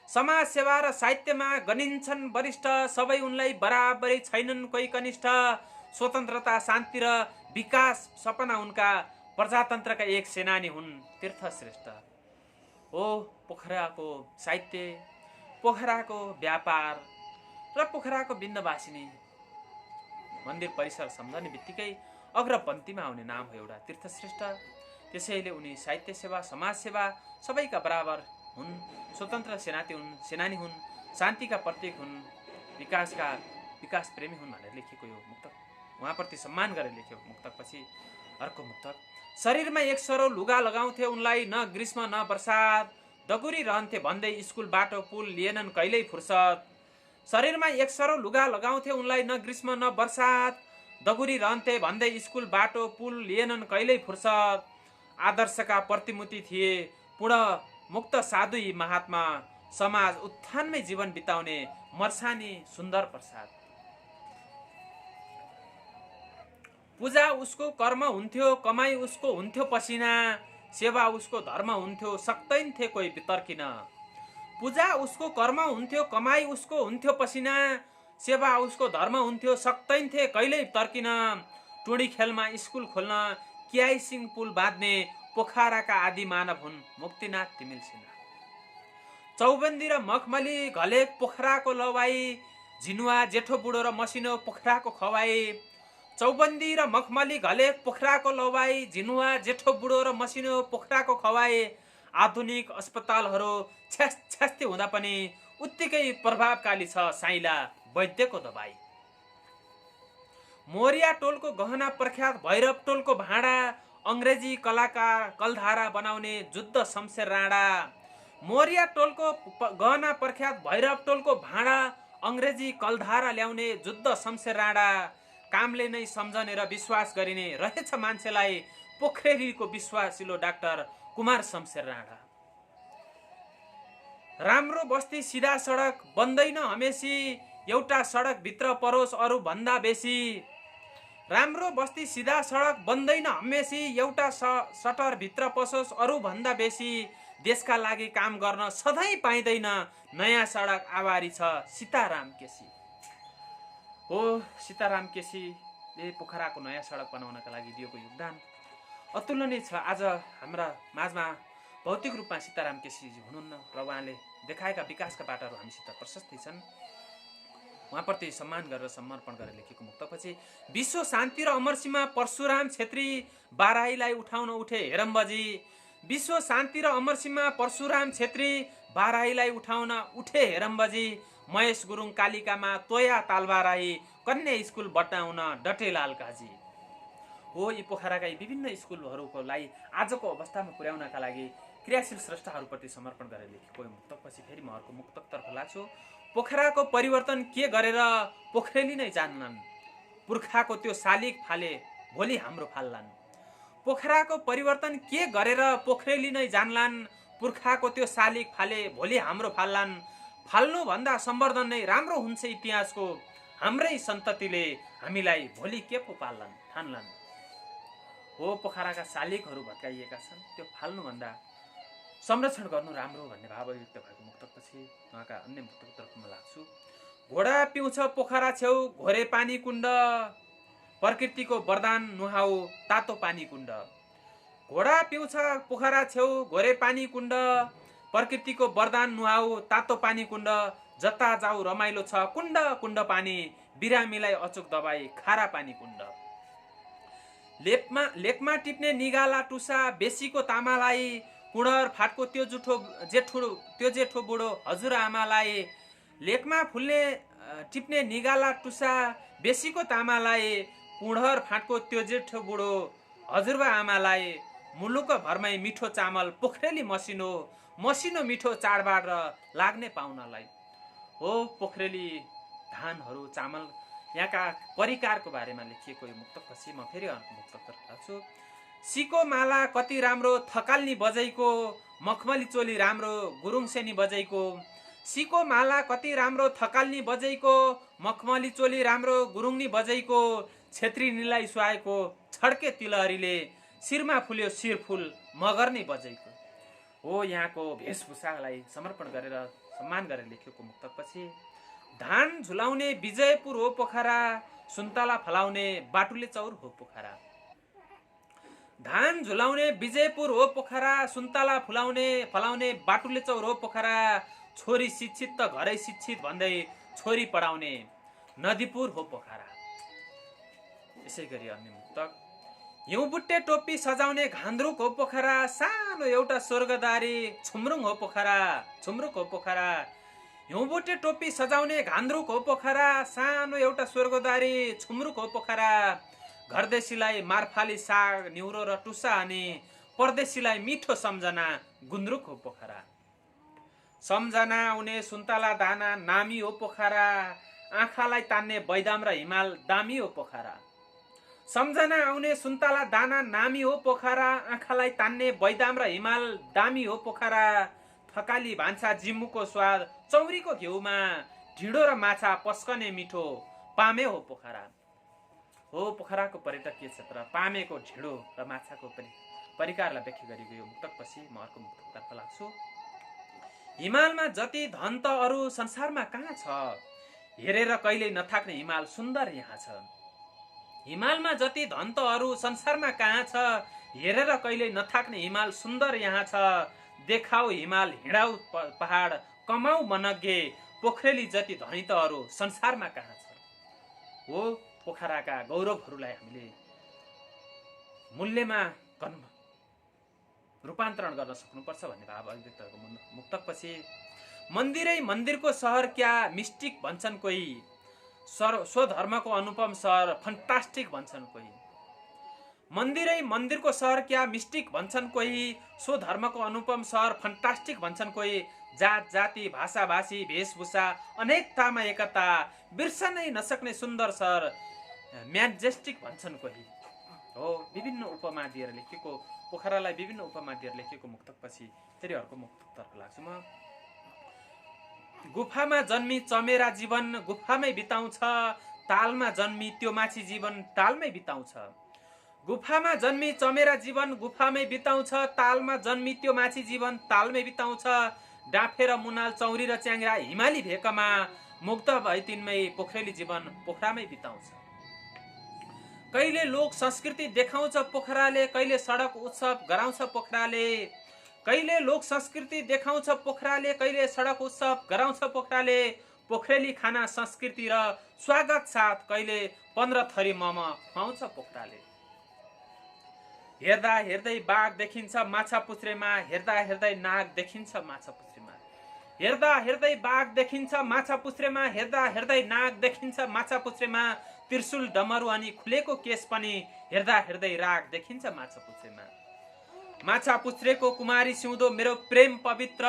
समाज सेवा र साहित्यमा गनिन्छन् वरिष्ठ, सबै उनलाई बराबरै छैनन् कोही कनिष्ठ। स्वतन्त्रता शान्ति र विकास सपना उनका, प्रजातन्त्रका एक सेनानी हुन् तीर्थश्रेष्ठ। हो पोखराको साहित्य, पोखराको व्यापार र पोखराको बिन्दवासिनी मन्दिर परिसर सम्झने बित्तिकै अग्रपन्थीमा आउने नाम हो एउटा तीर्थश्रेष्ठ। त्यसैले उनी साहित्य सेवा, समाज सेवा सबैका बराबर हुन्, स्वतन्त्र सेनानी हुन्, शान्तिका प्रतीक हुन्, विकास प्रेमी हुन् भनेर लेखेको यो मुक्तक, उहाँप्रति सम्मान गरेर लेखेको मुक्तकपछि अर्को मुक्तक। शरीरमा एक सरो लुगा लगाउँथे उनलाई, न ग्रीष्म न बर्सात, दगुरी रहन्थे भन्दै स्कुल बाटो पुल लिएनन् कहिल्यै फुर्सद। शरीरमा एक सरो लुगा लगाउँथे उनलाई, न ग्रीष्म न बर्सात, दगुरी रहन्थे भन्दै स्कुल बाटो पुल लिएनन् कहिल्यै फुर्सद। आदर्शका प्रतिमूर्ति थिए पूर्ण मुक्त साधु यी महात्मा, समाज उत्थानमै जीवन बिताउने मर्सानी सुन्दर प्रसाद। पूजा उसको कर्म हुन्थ्यो, कमाई उसको हुन्थ्यो पसिना, सेवा उसको धर्म हुन्थ्यो सक्दैन थिए कोही तर्किन। पूजा उसको कर्म हुन्थ्यो, कमाई उसको हुन्थ्यो पसिना, सेवा उसको धर्म हुन्थ्यो सक्दैन थिए कहिल्यै तर्किन। टुडी खेलमा स्कुल खोल्न, किआई सिंह पुल बाँध्ने, पोखराका आदि मानव हुन् मुक्तिनाथ तिमिल सिन्हा। चौबन्दी र मखमली घलेक पोखराको लवाई, झिनुवा जेठो बुढो र मसिनो पोखराको खवाई। चौबन्दी र मखमली घलेक पोखराको लवाई, झिनुवा जेठो बुढो र मसिनो पोखराको खवाई। आधुनिक अस्पतालहरू छ्यास्ती हुँदा पनि उत्तिकै प्रभावकारी छ साइला वैद्यको दबाई। मोरिया टोलको गहना प्रख्यात भैरव टोलको भाँडा, अङ्ग्रेजी कलाकार कलधारा बनाउने जुद्ध शमशेर राणा। मोरिया टोलको गहना प्रख्यात भैरव टोलको भाँडा, अङ्ग्रेजी कलधारा ल्याउने जुद्ध शमशेर राणा। कामले नै सम्झने र विश्वास गरिने रहेछ मान्छेलाई, पोखरेलीको विश्वासिलो डाक्टर कुमार शमशेर राणा। राम्रो बस्ती सिधा सडक बन्दैन हमेसी, एउटा सडक भित्र परोस् अरू भन्दा बेसी। राम्रो बस्ती सिधा सडक बन्दैन हमेसी, एउटा सटर भित्र पसोस् अरू भन्दा बेसी। देशका लागि काम गर्न सधैँ पाइँदैन, नयाँ सडक आवारी छ सीताराम केसी। हो सीताराम केसीले पोखराको नयाँ सडक बनाउनका लागि दिएको योगदान अतुलनीय छ। आज हाम्रा माझमा भौतिक रूपमा सीताराम केसीजी हुनुहुन्न र उहाँले देखाएका विकासका बाटाहरू हामीसित प्रशस्तै छन्। उहाँप्रति सम्मान गरेर समर्पण गरेर लेखेको मुक्तपछि विश्व शान्ति र अमरसीमा परशुराम छेत्री, बाराहीलाई उठाउन उठे हेरम्बजी। विश्व शान्ति र अमरसीमा परशुराम छेत्री, बाराहीलाई उठाउन उठे हेरम्बजी। महेश गुरुङ कालिकामा तोया तालबाराही, कन्या स्कुल बटाउन डटेलाल काजी। हो यी पोखराका यी विभिन्न स्कुलहरूको लागि आजको अवस्थामा पुर्याउनका लागि क्रियाशील स्रष्टाहरूप्रति समर्पण गरेर लेखेको यो मुक्तकपछि फेरि म अर्को मुक्तकतर्फ लाग्छु। पोखराको परिवर्तन के गरेर पोखरेली नै जान्लान्, पुर्खाको त्यो शालिग फाले भोलि हाम्रो फाल्लान्। पोखराको परिवर्तन के गरेर पोखरेली नै जान्लान्, पुर्खाको त्यो शालिग फाले भोलि हाम्रो फाल्लान्। फाल्नुभन्दा सम्वर्धन नै राम्रो हुन्छ इतिहासको, हाम्रै सन्ततिले हामीलाई भोलि के पो पाल्लान् ठान्लान्। हो पोखराका शालिगहरू भत्काइएका छन्, त्यो फाल्नुभन्दा संरक्षण गर्नु राम्रो भन्ने भाव अभिव्यक्त भएको मुक्तकपछि उहाँका अन्य मुक्तको तर्फ म लाग्छु। घोडा पिउँछ पोखरा छेउ घोरे पानी कुण्ड, प्रकृतिको वरदान नुहाऊ तातो पानी कुण्ड। घोडा पिउँछ पोखरा छेउ घोरे पानी कुण्ड, प्रकृतिको वरदान नुहाऊ तातो पानी कुण्ड। जता जाऊ रमाइलो छ कुण्ड कुण्ड पानी, बिरामीलाई अचुक दबाई खारा पानी कुण्ड। लेकमा टिप्ने निगाला टुसा बेसीको तामालाई, कुँडर फाटको त्यो जेठो बुढो हजुर आमालाई। लेकमा फुल्ने टिप्ने निगाला टुसा बेसीको तामालाई, कुँडर फाटको त्यो जेठो बुढो हजुरबा आमालाई। मुलुक भरमै मिठो चामल पोखरेली मसिनो, मसिनो मिठो चाडबाड र लाग्ने पाहुनालाई। हो पोखरेली धानहरू चामल यहाँका परिकारको बारेमा लेखिएको यो मुक्तकपछि म फेरि अर्को मुक्तक लाग्छु। सिको माला कति राम्रो थकाल्नी बजैको, मखमली चोली राम्रो गुरुङसेनी बजैको। सिको माला कति राम्रो थकाल्नी बजैको, मखमली चोली राम्रो गुरुङनी बजैको। छेत्रीनीलाई सुहाएको छड्के तिलहरीले, शिरमा फुल्यो शिरफुल मगर्नी बजैको। हो यहाँको वेशभूषालाई समर्पण गरेर सम्मान गरेर लेखिएको मुक्तकपछि धान झुलाउने विजयपुर हो पोखरा, सुन्तला फलाउने बाटुले चौर हो पोखरा। धान झुलाउने विजयपुर हो पोखरा, सुन्तला फलाउने बाटुले चौर हो पोखरा। छोरी शिक्षित त घरै शिक्षित भन्दै छोरी पढाउने नदीपुर हो पोखरा। यसै गरी अन्य मुक्तक। हिउँ बुट्टे टोपी सजाउने घान्द्रुक हो पोखरा, सानो एउटा स्वर्गदारी छुम्रुङ हो पोखरा, छुम्रुक हो पोखरा। हिउँ बुट्टे टोपी सजाउने घान्द्रुक हो पोखरा, सानो एउटा स्वर्गदारी छुम्रुक हो पोखरा। घरदेशीलाई मारफाली साग निउरो र टुसा अनि, परदेशीलाई मिठो सम्झना गुन्द्रुक हो पोखरा। सम्झना आउने सुन्तला दाना नामी हो पोखरा, आँखालाई तान्ने बैदाम र हिमाल दामी हो पोखरा। सम्झना आउने सुन्तला दाना नामी हो पोखरा, आँखालाई तान्ने बैदाम र हिमाल दामी हो पोखरा। थकाली भान्सा जिम्मुको स्वाद चौरीको घिउमा, ढिँडो र माछा पस्कने मिठो पामे हो पोखरा। हो पोखराको पर्यटकीय क्षेत्र पामेको ढिँडो र माछाको परिकारलाई व्याख्या गरेको यो मुक्तकपछि म अर्को मुक्तकतर्फ लाग्छु। हिमालमा जति धन त अरू संसारमा कहाँ छ, हेरेर कहिल्यै नथाक्ने हिमाल सुन्दर यहाँ छ। हिमालमा जति धन त अरू संसारमा कहाँ छ, हेरेर कहिल्यै नथाक्ने हिमाल सुन्दर यहाँ छ। देखाऊ हिमाल हिँडाऊ पहाड कमाऊ मनग्गे, पोखरेली जति धनी त अरू संसारमा कहाँ छ। हो पोखराका गौरवहरूलाई हामीले मूल्यमा रूपान्तरण गर्न सक्नुपर्छ भन्ने भाव अभिव्यक्त भएको मुक्तकपछि मन्दिरै मन्दिरको सहर क्या मिस्टिक भन्छन् कोही, स्वधर्मको अनुपम सहर फन्टास्टिक भन्छन् कोही। मन्दिरै मन्दिरको सहर क्या मिस्टिक भन्छन् कोही, स्वधर्मको अनुपम सहर फन्टास्टिक भन्छन् कोही। जात जाति भाषा भाषी वेशभूषा अनेकतामा एकता, बिर्सनै नसक्ने सुन्दर सहर म्याजेस्टिक भन्छन् कोही। हो विभिन्न उपमा दिएर लेखिएको पोखरालाई विभिन्न उपमा दिएर लेखिएको मुक्तकपछि फेरि अर्को मुक्तकतर्फ लाग्छु म। गुफामा जन्मी चमेरा जीवन गुफामै बिताउँछ, तालमा जन्मी त्यो माछी जीवन तालमै बिताउँछ। गुफामा जन्मी चमेरा जीवन गुफामै बिताउँछ, तालमा जन्मी त्यो माछी जीवन तालमै बिताउँछ। डाँफे र मुनाल चौरी र च्याङ्ग्रा हिमाली भेकमा, मुग्ध भई तिनमै पोखरेली जीवन पोखरामै बिताउँछ। कहिले लोक संस्कृति देखाउँछ पोखराले, कहिले सडक उत्सव गराउँछ पोखराले। कहिले लोक संस्कृति देखाउँछ पोखराले, कहिले सडक उत्सव गराउँछ पोखराले। पोखरेली खाना संस्कृति र स्वागत साथ, कहिले 15 थरी मम खुवाउँछ पोखराले। हेर्दा हेर्दै बाघ देखिन्छ माछा पुछ्रेमा, हेर्दा हेर्दै नाग देखिन्छ माछा पुछ्रेमा। हेर्दा हेर्दै बाघ देखिन्छ माछा पुछ्रेमा, हेर्दा हेर्दै नाग देखिन्छ माछा पुछ्रेमा। त्रिशूल डमरू अनि खुलेको केस पनि, हेर्दा हेर्दै राग देखिन्छ माछा पुछ्रेमा। माछा पुछ्रेको कुमारी सिउँदो मेरो प्रेम पवित्र,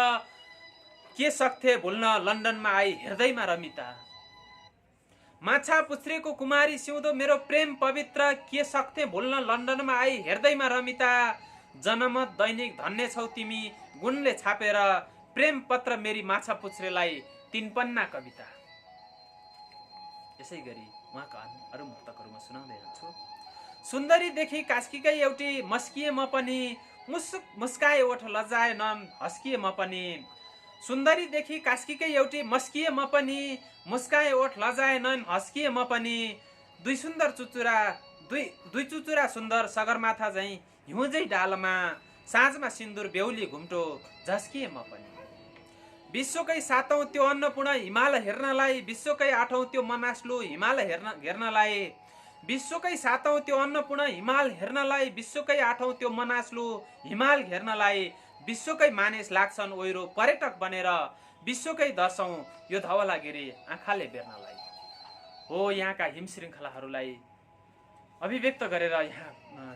के सक्थे भुल्न लन्डनमा आई हृदयमा रमिता। माछा पुछ्रेको कुमारी सिउँदो मेरो प्रेम पवित्र, के सक्थे भुल्न लन्डनमा आई हृदयमा रमिता। जनमत दैनिक धन्य छौ तिमी गुणले छापेर, प्रेम पत्र मेरी माछा पुछ्रेलाई 3 पन्ना कविता। यसै गरी उहाँका अरू मुक्तकहरू म सुनाउँदै जान्छु। सुन्दरी देखि कास्कीकै एउटी मस्किए म पनि, मुस्काए ओठ लजाए नन हस्किए म पनि, सुन्दरीदेखि कास्कीकै एउटी मस्किए म पनि, मुस्काए ओठ लजाए नन हस्किए म पनि, दुई सुन्दर चुचुरा दुई चुचुरा सुन्दर सगरमाथा झैँ हिउँझै डालमा, साँझमा सिन्दुर बेहुली घुम्टो झस्किए म पनि, विश्वकै सातौं त्यो अन्नपूर्ण हिमाल हेर्नलाई, विश्वकै आठौं त्यो मनास्लु हिमाल हेर्नलाई, विश्वकै सातौं त्यो अन्नपूर्ण हिमाल हेर्नलाई, विश्वकै आठौं त्यो मनास्लु हिमाल हेर्नलाई, विश्वकै मानिस लाग्छन् ओइरो पर्यटक बनेर, विश्वकै दर्शौं यो धवलागिरी आँखाले बेर्नलाई। हो, यहाँका हिम श्रृङ्खलाहरूलाई अभिव्यक्त गरेर यहाँ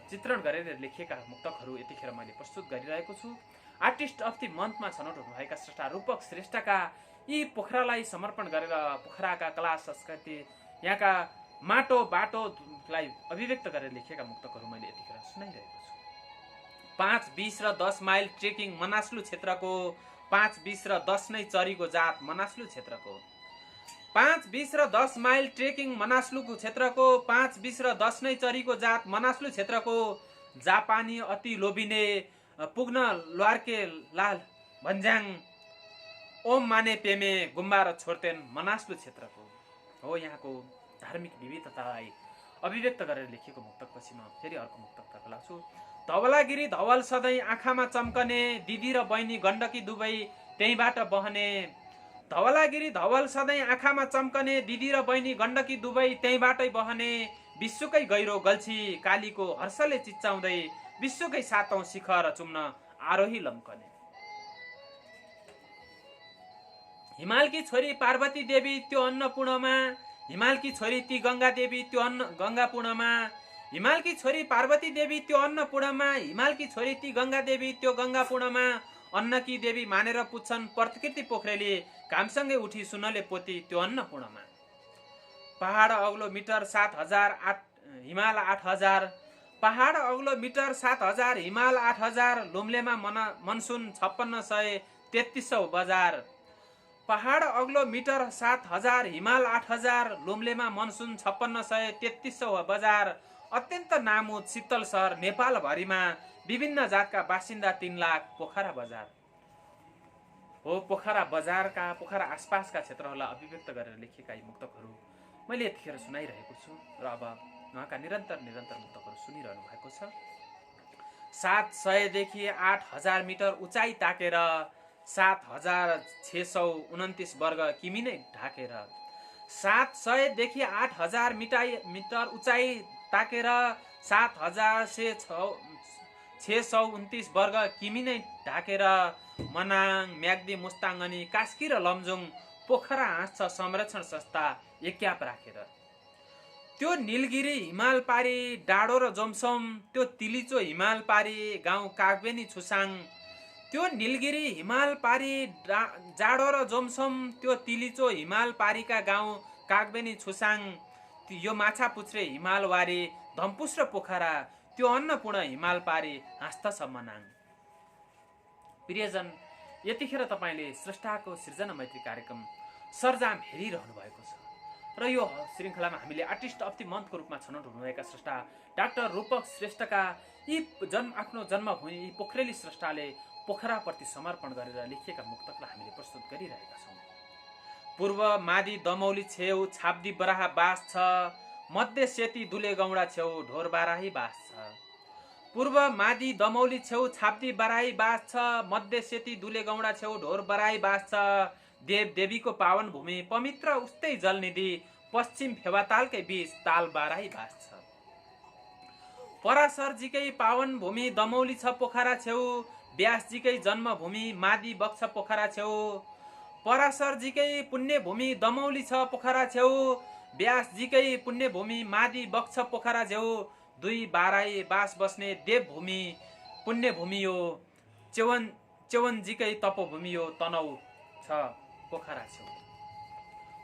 चित्रण गरेर लेखिएका मुक्तकहरू यतिखेर मैले प्रस्तुत गरिरहेको छु। आर्टिस्ट अफ दि मन्थमा छनौट हुनुभएका स्रष्टा रूपक श्रेष्ठका यी पोखरालाई समर्पण गरेर पोखराका कला संस्कृति यहाँका माटो बाटोलाई अभिव्यक्त गरेर लेखिएका मुक्तकहरू मैले यतिखेर सुनाइरहेको छु। 5, 20 र 10 माइल ट्रेकिङ मनास्लु क्षेत्रको, 5, 20 र 10 नै चरीको जात मनास्लु क्षेत्रको, 5, 20 र 10 माइल ट्रेकिङ मनास्लुको क्षेत्रको, 5, 20 र 10 नै चरीको जात मनास्लु क्षेत्रको, जापानी अति लोभिने पुग्न ल्वार्के लाल भन्ज्याङ ओम माने पेमे गुम्बा र छोड्तेन मनास्लु क्षेत्रको। हो, यहाँको धार्मिक विविधतालाई अभिव्यक्त गरेर लेखिएको मुक्तकपछि म फेरि अर्को मुक्तकतर्फ लाग्छु। धवलागिरी धवल सधैँ आँखामा चम्कने, दिदी र बहिनी गण्डकी दुवै त्यहीँबाट बहने, धवलागिरी धवल सधैँ आँखामा चम्कने, दिदी र बहिनी गण्डकी दुवै त्यहीँबाटै बहने, विश्वकै गहिरो गल्छी कालीको हर्षले चिच्चाउँदै, विश्वकै सातौं शिखर चुम्न आरोही लम्कने, हिमालकी छोरी पार्वती देवी त्यो अन्नपूर्णमा, हिमालकी छोरी ती गंगा देवी त्यो गंगापूर्णमा, हिमालकी छोरी पार्वती देवी त्यो अन्नपूर्णमा, हिमालकी छोरी ती गंगा देवी त्यो गंगापूर्णमा, अन्नकी देवी मानेर पुच्छन् प्रतिकृति पोखरेली, कामसँगै उठी सुनले पोती त्यो अन्नपूर्णमा, पहाड अग्लो मिटर 7000 हिमाल 8000, पहाड अग्लो मिटर 7000 हिमाल 8000, लुम्लेमा मनसुन 5600 3300 बजार, पहाड अग्लो मिटर 7000 हिमाल 8000, लुम्लेमा मनसुन 5600 3300 बजार, अत्यन्त नामुद शीतल सहर नेपाल भरिमा, विभिन्न जातका बासिन्दा 3 लाख पोखरा बजार। हो, पोखरा बजारका पोखरा आसपासका क्षेत्रहरूलाई अभिव्यक्त गरेर लेखिएका यी मुक्तकहरू मैले यतिखेर सुनाइरहेको छु र अब उहाँका निरन्तर मुक्तकहरू सुनिरहनु भएको छ। 700 देखि 8000 मिटर उचाइ ताकेर, 7629 वर्ग किमी नै ढाकेर, 700 देखि 8000 मिटर उचाइ ताकेर, 7629 वर्ग किमी नै ढाकेर, मनाङ, म्याग्दी, मुस्ताङ अनि कास्की र लमजुङ पोखरा हाँस्छ संरक्षण संस्था एक्याप राखेर, त्यो नीलगिरी हिमाल पारी डाँडो र जोमसोम, त्यो तिलिचो हिमाल पारी गाउँ कागबेनी छुसाङ, त्यो नीलगिरी हिमाल पारी जाडो र जोमसोम, त्यो तिलिचो हिमाल पारीका गाउँ कागबेनी छुसाङ, यो माछा पुछ्रे हिमालवारी धम्पुस र पोखरा, त्यो अन्नपूर्ण हिमाल पारी हाँस्छ मनाङ। प्रियजन, यतिखेर तपाईँले स्रष्टाको सृजना मैत्री कार्यक्रम सरजाम हेरिरहनु भएको छ र यो श्रृङ्खलामा हामीले आर्टिस्ट अफ दि मन्थको रूपमा छनौट हुनुभएका स्रष्टा डाक्टर रूपक श्रेष्ठका यी आफ्नो जन्मभूमि यी पोखरेली स्रष्टाले पोखराप्रति समर्पण गरेर लेखिएका मुक्तकलाई हामीले प्रस्तुत गरिरहेका छौँ। पूर्व मादी दमौली छेउ छाब्दी बराहा बास छ, मध्य सेती दुले गौडा छेउ ढोर बाराही बास छ, पूर्व मादी दमौली छेउ छाब्दी बराही बास छ, मध्य सेती दुले गौडा छेउ ढोर बराही बास छ, देव देवीको पावन भूमि पवित्र उस्तै जलनिधि, पश्चिम फेवातालकै बीच ताल बाराही बास छ, पराशरजीकै पावन भूमि दमौली छ पोखरा छेउ, व्यासजीकै जन्मभूमि मादी बक्छ पोखरा छेउ, पराशरजीकै पुण्यभूमि दमौली छ पोखरा छेउ, व्यासजीकै पुण्यभूमि मादी बक्छ पोखरा छेउ, दुई बाराही बास बस्ने देवभूमि पुण्यभूमि हो, च्यवनजीकै तपोभूमि हो तनौ छ पोखरा छेउ।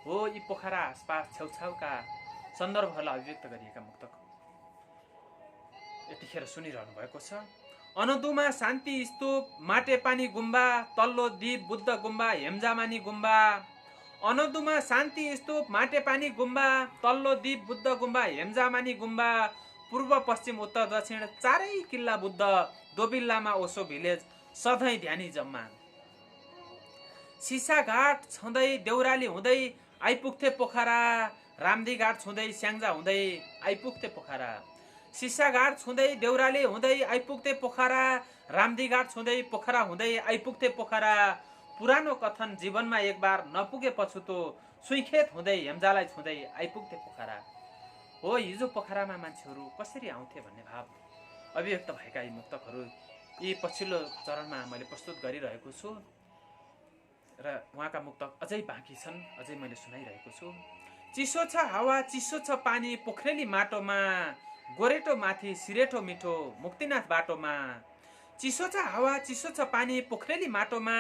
हो, यी पोखरा आसपास छेउछाउका सन्दर्भहरूलाई अभिव्यक्त गरिएका मुक्तक यतिखेर सुनिरहनु भएको छ। अनदुमा शान्ति स्तूप माटेपानी गुम्बा, तल्लो दीप बुद्ध गुम्बा हेम्जामानी गुम्बा, अनदुमा शान्ति स्तूप माटेपानी गुम्बा, तल्लो दीप बुद्ध गुम्बा हेम्जामानी गुम्बा, पूर्व पश्चिम उत्तर दक्षिण चारै किल्ला बुद्ध दोबिल्लामा ओसो भिलेज सधैँ ध्यानी जम्मा। सिसाघाट छँदै देउराली हुँदै आइपुग्थे पोखरा, रामदीघाट छुँदै स्याङ्जा हुँदै आइपुग्थे पोखरा। सिसाघाट छुँदै देउराली हुँदै आइपुग्थे पोखरा, रामदीघाट छुँदै पोखरा हुँदै आइपुग्थे पोखरा। पुरानो कथन जीवनमा एक बार नपुगे पछुतो सुइखेत हुँदै हेम्जालाई छुँदै आइपुग्थे पोखरा। हो, हिजो पोखरामा मान्छेहरू कसरी आउँथे भन्ने भाव अभिव्यक्त भएका यी मुक्तकहरू यी पछिल्लो चरणमा मैले प्रस्तुत गरिरहेको छु र उहाँका मुक्तक अझै बाँकी छन्, अझै मैले सुनाइरहेको छु। चिसो छ हावा, चिसो छ पानी, पोखरेली माटोमा, गोरेटो माथि सिरेटो मिठो, मुक्तिनाथ बाटोमा। चिसो छ हावा, चिसो छ पानी, पोखरेली माटोमा,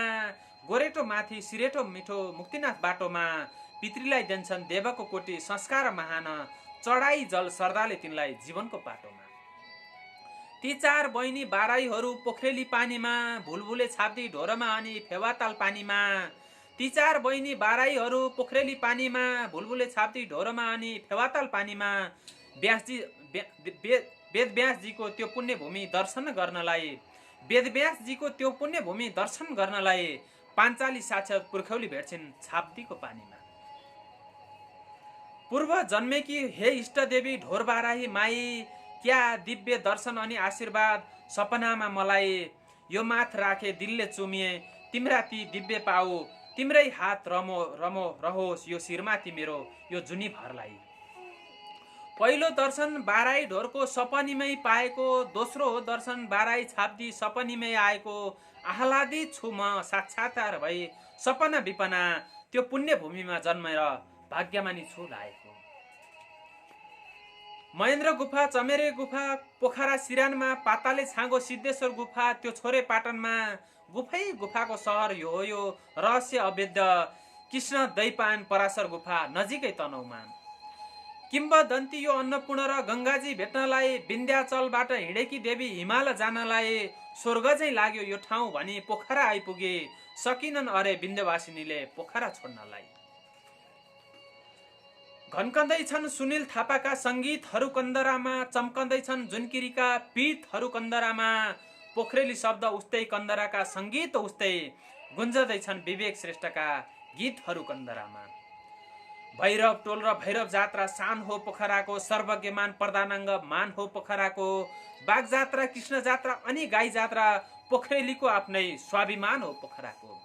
गोरेटो माथि सिरेटो मिठो, मुक्तिनाथ बाटोमा। पितृलाई दिन्छन् देवको कोटी, संस्कार महान, चढाई जल सरदारले तिनलाई जीवनको पाटोमा। ती चार बहिनी बाराईहरू पोखरेली पानीमा, भुलभुले छाप्दी ढोरमा अनि फेवाताल पानीमा। ती चार बहिनी बाराईहरू पोखरेली पानीमा, भुलभुले छाप्दी ढोरमा अनि फेवाताल पानीमा। वेदव्यासजीको त्यो पुण्यभूमि दर्शन गर्नलाई, वेदव्यासजीको त्यो पुण्यभूमि दर्शन गर्नलाई पाञ्चाली साक्षात पुर्खौली भेट्छिन् छाप्दीको पानीमा। पूर्व जन्मेकी हे इष्टदेवी ढोर बाराही माई, क्या दिव्य दर्शन अनि आशीर्वाद सपनामा मलाई। यो माथ राखे दिलले चुमिए तिम्रा ती दिव्य पाऊ, तिम्रै हात रमो रमो रहोस् यो शिरमाथि मेरो यो जुनी भरलाई। पहिलो दर्शन बाराई ढोरको सपनीमै पाएको, दोस्रो हो दर्शन बाराई छाप्दी सपनीमै आएको। आह्लादित छु म साक्षात्कार भई सपना विपना, त्यो पुण्यभूमिमा जन्मेर भाग्यमानी छु लागेको। महेन्द्र गुफा, चमेरे गुफा, पोखरा सिरानमा, पाताले छाँगो सिद्धेश्वर गुफा, त्यो छोरे पाटनमा। गुफै गुफाको सहर यो हो यो रहस्य अवेद्य, कृष्ण दैपायन पराशर गुफा नजिकै तनहुमा। किम्बदन्ती यो अन्नपूर्ण र गङ्गाजी भेट्नलाई, विन्ध्याचलबाट हिँडेकी देवी हिमाल जानलाई। स्वर्ग चाहिँ लाग्यो यो ठाउँ भनी पोखरा आइपुगे, सकिनन् अरे विन्ध्यवासिनीले पोखरा छोड्नलाई। घन्कँदैछन् सुनिल थापाका सङ्गीतहरू कन्दरामा, चम्कँदैछन् जुनकिरीका पीतहरू कन्दरामा। पोखरेली शब्द उस्तै, कन्दराका सङ्गीत उस्तै, गुन्जदैछन् विवेक श्रेष्ठका गीतहरू कन्दरामा। भैरव टोल र भैरव जात्रा सान हो पोखराको, सर्वज्ञमान प्रधानाङ्ग मान हो पोखराको। बाघ जात्रा, कृष्ण जात्रा अनि गाई जात्रा पोखरेलीको आफ्नै स्वाभिमान हो पोखराको।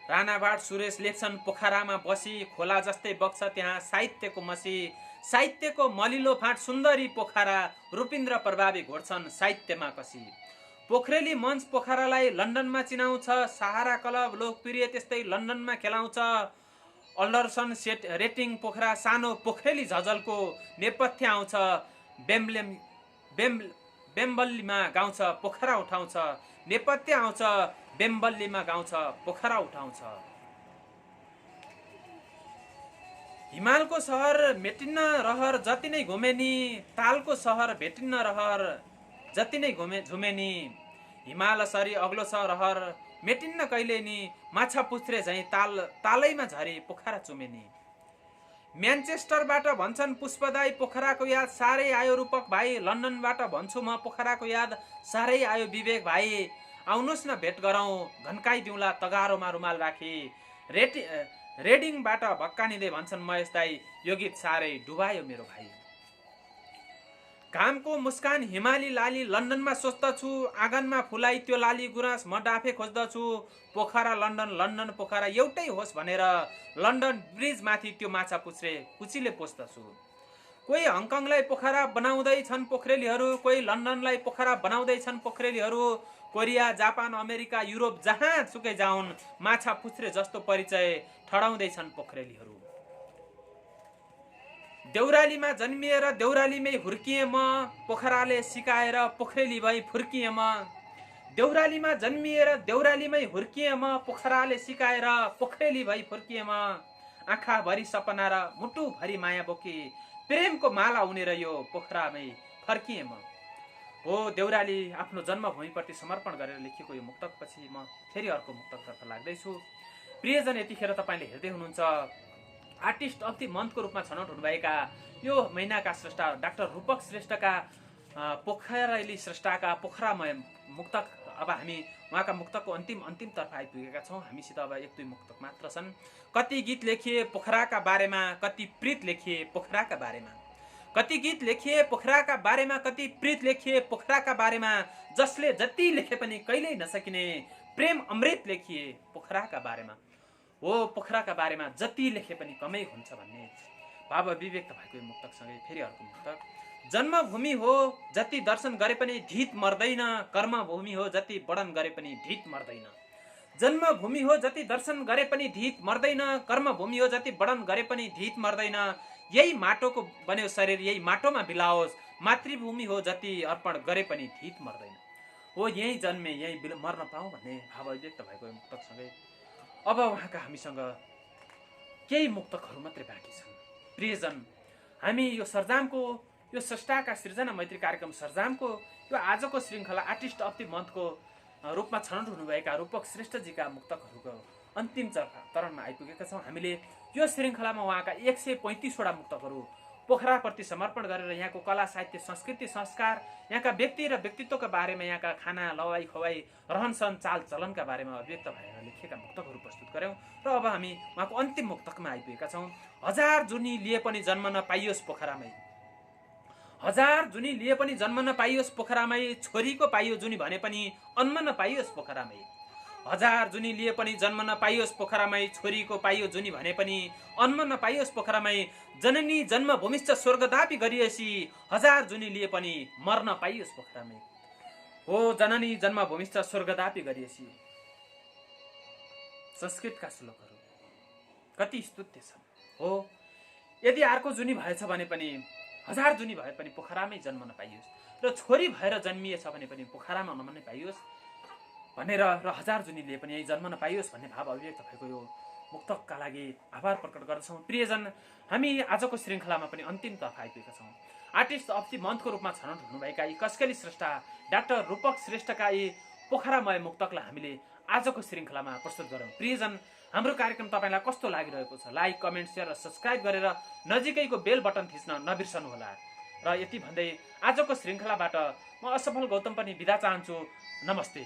राणाबाट सुरेश लेख्छन् पोखरामा बसी, खोला जस्तै बग्छ त्यहाँ साहित्यको मसी। साहित्यको मलिलो फाँट सुन्दरी पोखरा, रूपिन्द्र प्रभावी घोड्छन् साहित्यमा कसी। पोखरेली मञ्च पोखरालाई लन्डनमा चिनाउँछ, सहारा क्लब लोकप्रिय त्यस्तै लन्डनमा खेलाउँछ। अल्डरसन सेट रेटिङ पोखरा सानो, पोखरेली झझलको नेपथ्य आउँछ। बेम्बल्लीमा गाउँछ पोखरा उठाउँछ, नेपथ्य आउँछ। बेम्बल्लीमा गाउँछ पोखरा उठाउँछ। हिमालको सहर मेटिन्न रहर जति नै घुमे नि, तालको सहर भेटिन्न रहर जति नै झुमे नि। हिमाल सरी अग्लो छ रहर मेटिन्न कहिले नि, माछा पुछ्रे झैँ तालैमा झरी पोखरा चुमे नि। म्यान्चेस्टरबाट भन्छन् पुष्पदाई पोखराको याद साह्रै आयो रूपक भाइ। लन्डनबाट भन्छु म पोखराको याद साह्रै आयो विवेक भाइ। आउनुहोस् न भेट गरौँ, घन्काइदिउँला तगारोमा रुमाल राखी। रेडिङबाट भक्कानिँदै भन्छन् महेश दाई, यो गीत साह्रै डुबायो मेरो भाइ। घामको मुस्कान हिमाली लाली लन्डनमा सोच्दछु, आँगनमा फुलाई त्यो लाली गुराँस म डाफे खोज्दछु। पोखरा लन्डन, लन्डन पोखरा एउटै होस् भनेर लन्डन ब्रिज माथि त्यो माछा पुछ्रे कुचीले पोस्दछु। कोही हङकङलाई पोखरा बनाउँदैछन् पोखरेलीहरू, कोही लन्डनलाई पोखरा बनाउँदैछन् पोखरेलीहरू। कोरिया, जापान, अमेरिका, युरोप जहाँ सुकै जाउन्, माछा पुछ्रे जस्तो परिचय ठडाउँदैछन् पोखरेलीहरू। देउरालीमा जन्मिएर देउरालीमै हुर्किएँ म, पोखराले सिकाएर पोखरेली भई फुर्किएँ म। देउरालीमा जन्मिएर देउरालीमै हुर्किएँ म, पोखराले सिकाएर पोखरेली भई फुर्किएँ म। आँखाभरि सपना र मुटुभरि माया बोकी, प्रेमको माला उनेर यो पोखरामै फर्किएँ म। हो, देउराली आफ्नो जन्मभूमिप्रति समर्पण गरेर लेखिएको यो मुक्तकपछि म फेरि अर्को मुक्तकतर्फ लाग्दैछु। प्रियजन, यतिखेर तपाईँले हेर्दै हुनुहुन्छ आर्टिस्ट अफ द मन्थको रूपमा छनौट हुनुभएका यो महिनाका स्रष्टा डाक्टर रूपक श्रेष्ठका पोखरेली श्रेष्ठका पोखरामय मुक्तक, अब हामी उहाँका मुक्तकको अन्तिम तर्फ आइपुगेका छौँ। हामीसित अब एक दुई मुक्तक मात्र छन्। कति गीत लेखिए पोखराका बारेमा, कति प्रीत लेखिए पोखराका बारेमा, कति गीत लेखिए पोखराका बारेमा, कति प्रीत लेखिए पोखराका बारेमा, जसले जति लेखे पनि कहिल्यै नसकिने प्रेम अमृत लेखिए पोखराका बारेमा। हो, पोखराका बारेमा जति लेखे पनि कमै हुन्छ भन्ने भाव अभिव्यक्त भएको यो मुक्तकसँगै फेरि अर्को मुक्तक। जन्मभूमि हो जति दर्शन गरे पनि ढित मर्दैन, कर्मभूमि हो जति वर्णन गरे पनि ढित मर्दैन। जन्मभूमि हो जति दर्शन गरे पनि ढित मर्दैन, कर्मभूमि हो जति वर्णन गरे पनि ढित मर्दैन। यही माटोको बन्यो शरीर यही माटोमा बिलाओस्, मातृभूमि हो जति अर्पण गरे पनि ढित मर्दैन। हो, यही जन्मे यही मर्न पाऊँ भन्ने भाव अभिव्यक्त भएको मुक्तकसँगै अब उहाँका हामीसँग केही मुक्तकहरू मात्रै बाँकी छन्। प्रियजन, हामी यो सर्जामको यो स्रष्टाका सृजना मैत्री कार्यक्रम सर्जामको यो आजको श्रृङ्खला आर्टिस्ट अफ द मन्थको रूपमा छनौट हुनुभएका रूपक श्रेष्ठजीका मुक्तकहरूको अन्तिम चरणमा आइपुगेका छौँ। हामीले यो श्रृङ्खलामा उहाँका 135वटा मुक्तकहरू पोखराप्रति समर्पण गरेर यहाँको कला साहित्य संस्कृति संस्कार यहाँका व्यक्ति र व्यक्तित्वका बारेमा, यहाँका खाना लवाई खवाई रहन सहन चाल चलनका बारेमा अभिव्यक्त भएर लेखिएका मुक्तकहरू प्रस्तुत गऱ्यौँ। र अब हामी उहाँको अन्तिम मुक्तकमा आइपुगेका छौँ। हजार जुनी लिए पनि जन्म नपाइयोस् पोखरामै, हजार जुनी लिए पनि जन्म नपाइयोस् पोखरामै, छोरीको पाइयो जुनी भने पनि अन्न नपाइयोस् पोखरामै। हजार जुनी लिए पनि जन्म नपाइयोस् पोखरामै, छोरीको पाइयो जुनी भने पनि अन्न नपाइयोस् पोखरामै। जननी जन्मभूमिश्च स्वर्गदापी गरिएसी, हजार जुनी लिए पनि मर्न पाइयोस् पोखरामै। हो, जननी जन्मभूमिश्च स्वर्गदापी गरिएसी। संस्कृतका श्लोकहरू कति स्तुत्य छन्। हो, यदि अर्को जुनी भएछ भने पनि, हजार जुनी भए पनि पोखरामै जन्म नपाइयोस्, र छोरी भएर जन्मिएछ भने पनि पोखरामा नमर्न पाइयोस् भनेर, र हजार जुनी लिए पनि यही जन्म नपाइयोस् भन्ने भाव अभिव्यक्त भएको यो मुक्तकका लागि आभार प्रकट गर्दछौँ। प्रियजन, हामी आजको श्रृङ्खलामा पनि अन्तिमतर्फ आइपुगेका छौँ। आर्टिस्ट अफ द मन्थको रूपमा छनौट हुनुभएका यी कस्केली श्रेष्ठा डाक्टर रूपक श्रेष्ठका यी पोखरामय मुक्तकलाई हामीले आजको श्रृङ्खलामा प्रस्तुत गरौँ। प्रियजन, हाम्रो कार्यक्रम तपाईँलाई कस्तो लागिरहेको छ? लाइक, कमेन्ट, सेयर र सब्सक्राइब गरेर नजिकैको बेल बटन थिच्न नबिर्सनुहोला। र यति भन्दै आजको श्रृङ्खलाबाट म असफल गौतम पनि बिदा चाहन्छु। नमस्ते।